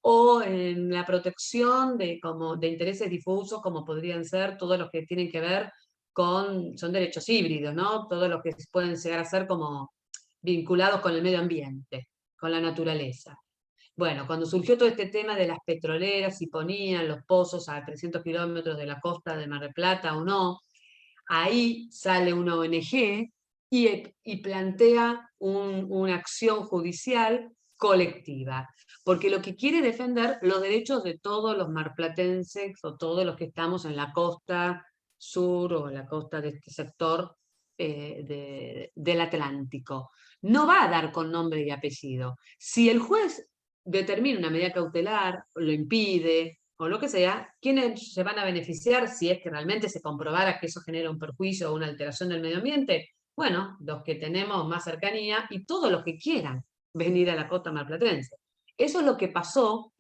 O en la protección de intereses difusos, como podrían ser todos los que tienen que ver son derechos híbridos, ¿no? Todos los que pueden llegar a ser como vinculados con el medio ambiente, con la naturaleza. Bueno, cuando surgió todo este tema de las petroleras, si ponían los pozos a 300 kilómetros de la costa de Mar del Plata o no, ahí sale una ONG y plantea una acción judicial colectiva, porque lo que quiere es defender los derechos de todos los marplatenses o todos los que estamos en la costa sur o en la costa de este sector del Atlántico. No va a dar con nombre y apellido. Si el juez determina una medida cautelar, lo impide, o lo que sea, ¿quiénes se van a beneficiar si es que realmente se comprobara que eso genera un perjuicio o una alteración del medio ambiente? Bueno, los que tenemos más cercanía y todos los que quieran venir a la costa marplatense. Eso es lo que pasó,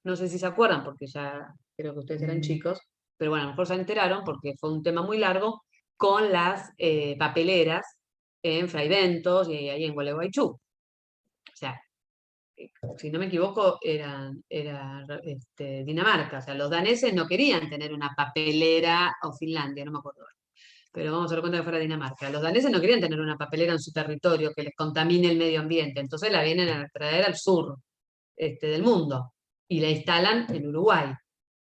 no sé si se acuerdan, porque ya creo que ustedes eran chicos, pero bueno, a lo mejor se enteraron porque fue un tema muy largo, con las papeleras en Fraiventos y ahí en Gualeguaychú. O sea, si no me equivoco, era Dinamarca. O sea, los daneses no querían tener una papelera, o Finlandia, no me acuerdo. Pero vamos a dar cuenta que fuera Dinamarca. Los daneses no querían tener una papelera en su territorio que les contamine el medio ambiente. Entonces la vienen a traer al sur del mundo y la instalan en Uruguay.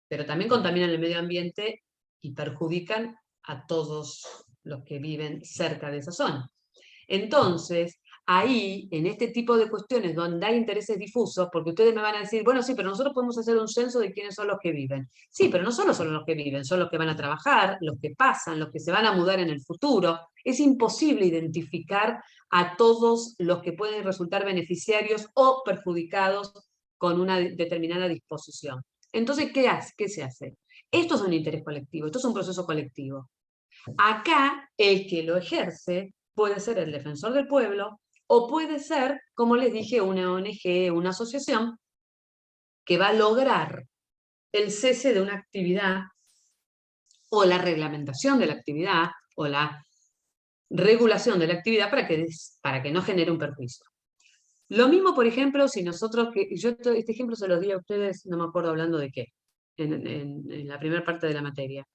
Pero también contaminan el medio ambiente y perjudican a todos los que viven cerca de esa zona. Entonces, ahí, en este tipo de cuestiones donde hay intereses difusos, porque ustedes me van a decir, bueno, sí, pero nosotros podemos hacer un censo de quiénes son los que viven. Sí, pero no solo son los que viven, son los que van a trabajar, los que pasan, los que se van a mudar en el futuro. Es imposible identificar a todos los que pueden resultar beneficiarios o perjudicados con una determinada disposición. Entonces, ¿qué se hace? Esto es un interés colectivo, esto es un proceso colectivo. Acá, el que lo ejerce puede ser el defensor del pueblo, O puede ser, como les dije, una ONG, una asociación, que va a lograr el cese de una actividad, o la reglamentación de la actividad, o la regulación de la actividad para que no genere un perjuicio. Lo mismo, por ejemplo, si nosotros, este ejemplo se los di a ustedes, no me acuerdo hablando de qué, en la primera parte de la materia.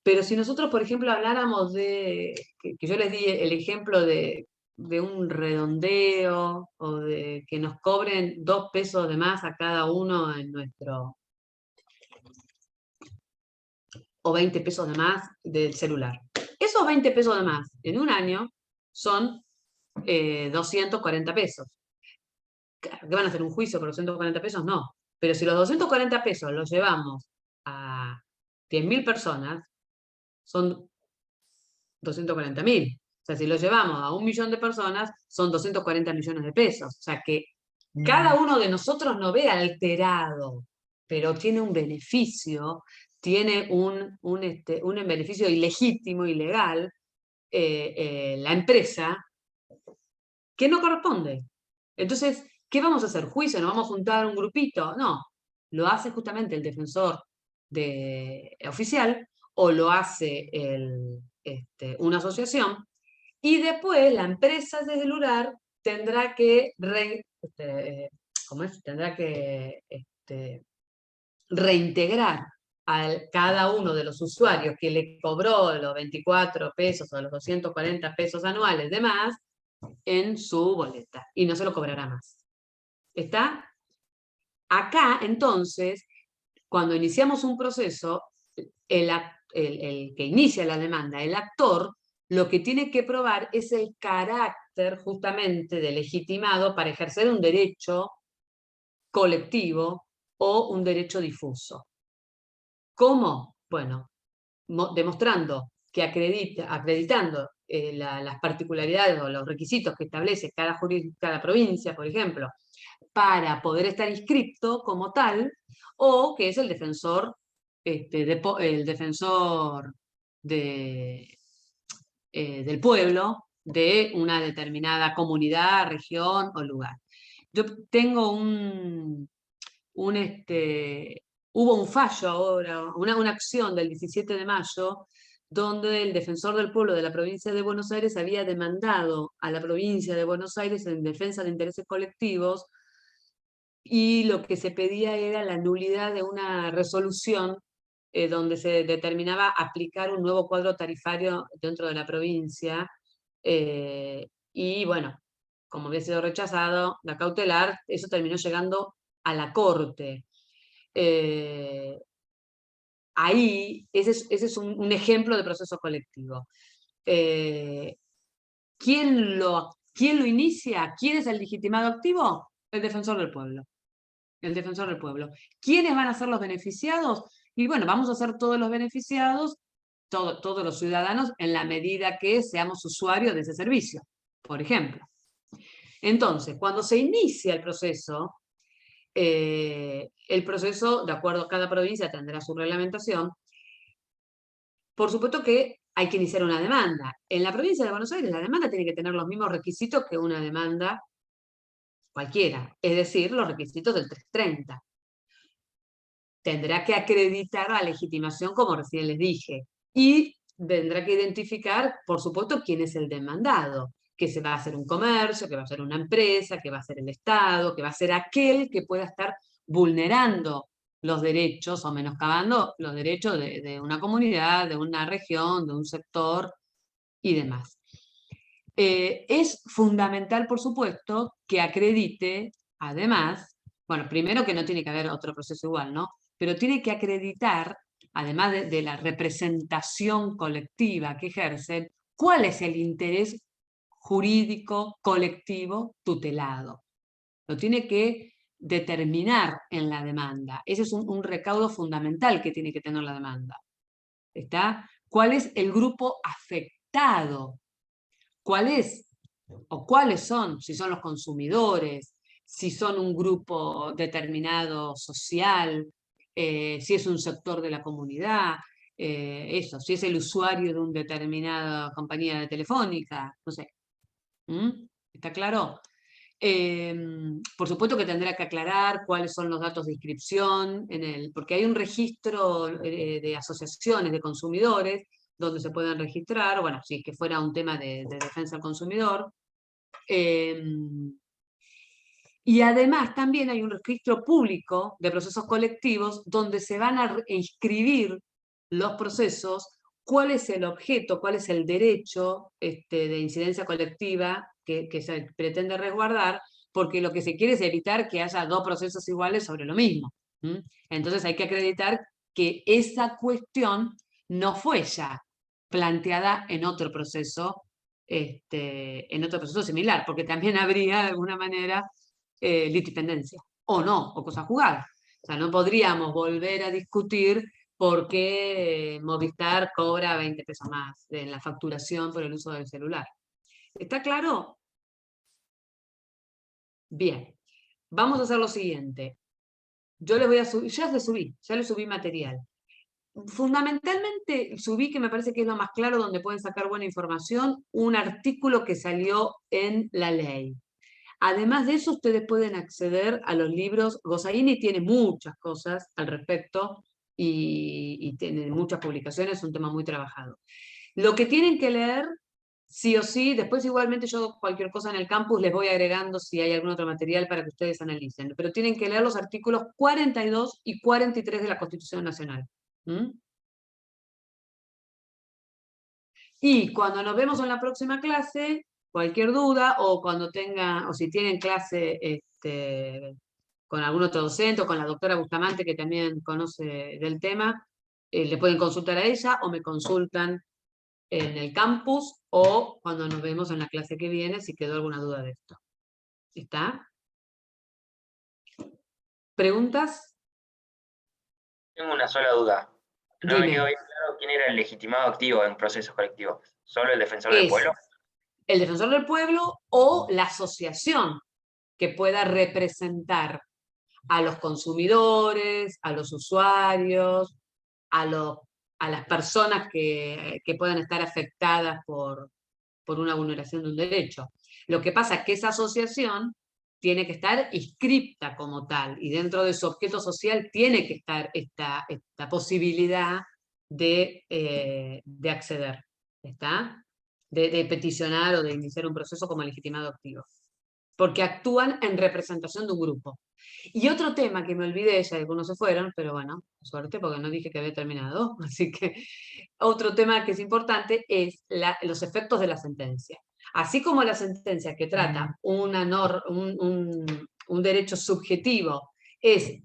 Pero si nosotros, por ejemplo, habláramos de, que yo les di el ejemplo de un redondeo, o de que nos cobren 2 pesos de más a cada uno en nuestro, o 20 pesos de más del celular. Esos 20 pesos de más en un año son 240 pesos. ¿Qué van a hacer un juicio por 240 pesos? No. Pero si los 240 pesos los llevamos a 10.000 personas, son 240.000. O sea, si los llevamos a 1 millón de personas, son 240 millones de pesos. O sea, que cada uno de nosotros no ve alterado, pero tiene un beneficio, tiene un beneficio ilegítimo, ilegal, la empresa, que no corresponde. Entonces, ¿qué vamos a hacer? ¿Juicio? ¿Nos vamos a juntar un grupito? No, lo hace justamente el defensor oficial, o lo hace una asociación, y después la empresa de celular tendrá que, tendrá que reintegrar a cada uno de los usuarios que le cobró los 24 pesos o los 240 pesos anuales de más en su boleta, y no se lo cobrará más. ¿Está? Acá, entonces, cuando iniciamos un proceso, el que inicia la demanda, el actor, lo que tiene que probar es el carácter justamente de legitimado para ejercer un derecho colectivo o un derecho difuso. ¿Cómo? Bueno, demostrando que acreditando las particularidades o los requisitos que establece cada provincia, por ejemplo, para poder estar inscripto como tal, o que es el defensor, del pueblo, de una determinada comunidad, región o lugar. Yo tengo hubo un fallo ahora, una acción del 17 de mayo, donde el defensor del pueblo de la provincia de Buenos Aires había demandado a la provincia de Buenos Aires en defensa de intereses colectivos, y lo que se pedía era la nulidad de una resolución donde se determinaba aplicar un nuevo cuadro tarifario dentro de la provincia, y bueno, como había sido rechazado la cautelar, eso terminó llegando a la Corte. Ahí, ese es un ejemplo de proceso colectivo. ¿Quién lo inicia? ¿Quién es el legitimado activo? El defensor del pueblo. El defensor del pueblo. ¿Quiénes van a ser los beneficiados? Y bueno, vamos a ser todos los beneficiados, todos los ciudadanos, en la medida que seamos usuarios de ese servicio, por ejemplo. Entonces, cuando se inicia el proceso, de acuerdo a cada provincia, tendrá su reglamentación. Por supuesto que hay que iniciar una demanda. En la provincia de Buenos Aires, la demanda tiene que tener los mismos requisitos que una demanda cualquiera, es decir, los requisitos del 330. Tendrá que acreditar la legitimación, como recién les dije, y tendrá que identificar, por supuesto, quién es el demandado, que se va a hacer un comercio, que va a ser una empresa, que va a ser el Estado, que va a ser aquel que pueda estar vulnerando los derechos o menoscabando los derechos de una comunidad, de una región, de un sector y demás. Es fundamental, por supuesto, que acredite, además, bueno, primero que no tiene que haber otro proceso igual, ¿no? Pero tiene que acreditar, además de la representación colectiva que ejercen, cuál es el interés jurídico colectivo tutelado. Lo tiene que determinar en la demanda. Ese es un recaudo fundamental que tiene que tener la demanda. ¿Está? ¿Cuál es el grupo afectado? ¿Cuál es o cuáles son? Si son los consumidores, si son un grupo determinado social, si es un sector de la comunidad, si es el usuario de una determinada compañía telefónica, no sé. ¿Está claro? Por supuesto que tendrá que aclarar cuáles son los datos de inscripción, porque hay un registro de asociaciones de consumidores donde se pueden registrar, bueno, si es que fuera un tema de defensa del consumidor. Y además también hay un registro público de procesos colectivos donde se van a inscribir los procesos, cuál es el objeto, cuál es el derecho de incidencia colectiva que se pretende resguardar, porque lo que se quiere es evitar que haya dos procesos iguales sobre lo mismo. Entonces hay que acreditar que esa cuestión no fue ya planteada en otro proceso similar, porque también habría de alguna manera litipendencia, o no, o cosa jugada. O sea, no podríamos volver a discutir por qué Movistar cobra 20 pesos más en la facturación por el uso del celular. ¿Está claro? Bien. Vamos a hacer lo siguiente. Yo les voy a subir, ya les subí material. Fundamentalmente subí, que me parece que es lo más claro, donde pueden sacar buena información, un artículo que salió en La Ley. Además de eso, ustedes pueden acceder a los libros. Gossaini tiene muchas cosas al respecto y tiene muchas publicaciones, es un tema muy trabajado. Lo que tienen que leer, sí o sí, después igualmente yo cualquier cosa en el campus les voy agregando si hay algún otro material para que ustedes analicen, pero tienen que leer los artículos 42 y 43 de la Constitución Nacional. Y cuando nos vemos en la próxima clase, cualquier duda, o cuando o si tienen clase con algún otro docente, o con la doctora Bustamante, que también conoce del tema, le pueden consultar a ella, o me consultan en el campus, o cuando nos vemos en la clase que viene, si quedó alguna duda de esto. ¿Está? ¿Preguntas? Tengo una sola duda. No me Dime. quedó bien claro quién era el legitimado activo en procesos colectivos. ¿Solo el defensor del pueblo? El defensor del pueblo o la asociación que pueda representar a los consumidores, a los usuarios, a las personas que puedan estar afectadas por una vulneración de un derecho. Lo que pasa es que esa asociación tiene que estar inscripta como tal, y dentro de su objeto social tiene que estar esta posibilidad de acceder, ¿está? De peticionar o de iniciar un proceso como legitimado activo. Porque actúan en representación de un grupo. Y otro tema que me olvidé, ya algunos se fueron, pero bueno, suerte porque no dije que había terminado, así que otro tema que es importante es los efectos de la sentencia. Así como la sentencia que trata un derecho subjetivo es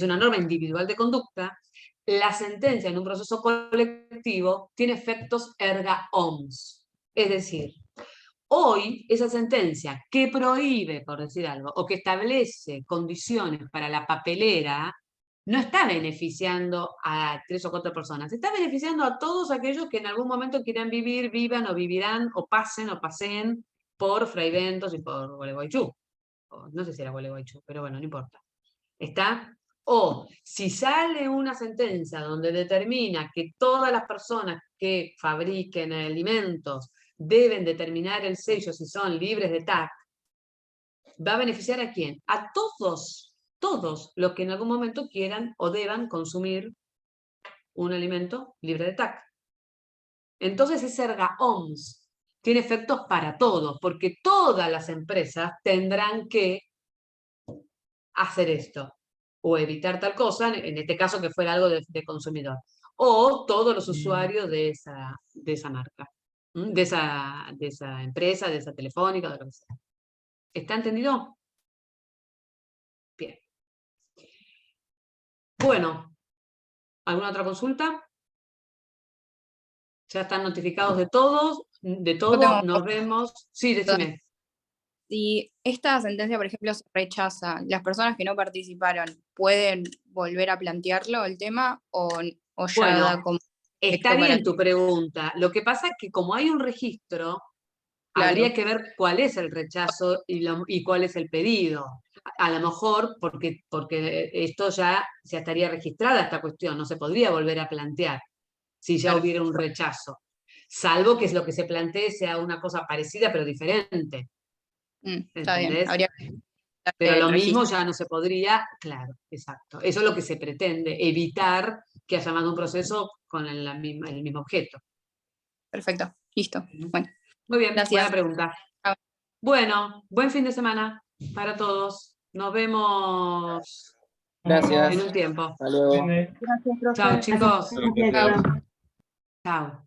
una norma individual de conducta, la sentencia en un proceso colectivo tiene efectos erga omnes. Es decir, hoy esa sentencia que prohíbe, por decir algo, o que establece condiciones para la papelera, no está beneficiando a 3 o 4 personas, está beneficiando a todos aquellos que en algún momento quieran vivir, vivan o vivirán o paseen por Fraiventos y por Gualeguaychú. No sé si era Gualeguaychú, pero bueno, no importa. ¿Está? O si sale una sentencia donde determina que todas las personas que fabriquen alimentos deben determinar el sello si son libres de TAC, ¿va a beneficiar a quién? A todos los que en algún momento quieran o deban consumir un alimento libre de TAC. Entonces es erga omnes, tiene efectos para todos, porque todas las empresas tendrán que hacer esto, o evitar tal cosa, en este caso que fuera algo de consumidor, o todos los usuarios de esa marca, de esa empresa, de esa telefónica, de lo que sea. ¿Está entendido? Bien. Bueno, ¿alguna otra consulta? Ya están notificados de todo, nos vemos. Sí, decime. Si esta sentencia, por ejemplo, se rechaza, ¿las personas que no participaron pueden volver a plantearlo el tema o ya Bueno, da como... Está bien tu pregunta. Lo que pasa es que como hay un registro, Claro. habría que ver cuál es el rechazo y cuál es el pedido. A lo mejor, porque esto ya estaría registrada esta cuestión, no se podría volver a plantear si ya hubiera un rechazo. salvo que es lo que se plantee sea una cosa parecida pero diferente. Está bien, ¿Entendés? habría Pero el lo mismo registro. ya no se podría, claro, exacto. Eso es lo que se pretende, evitar que haya más de un proceso con el mismo objeto. Perfecto, listo. Bueno, Muy bien, gracias. buena pregunta. Chao. Bueno, buen fin de semana para todos. Nos vemos Gracias. en un tiempo. Hasta luego. Gracias, profe. Chao, chicos. Gracias. Chao.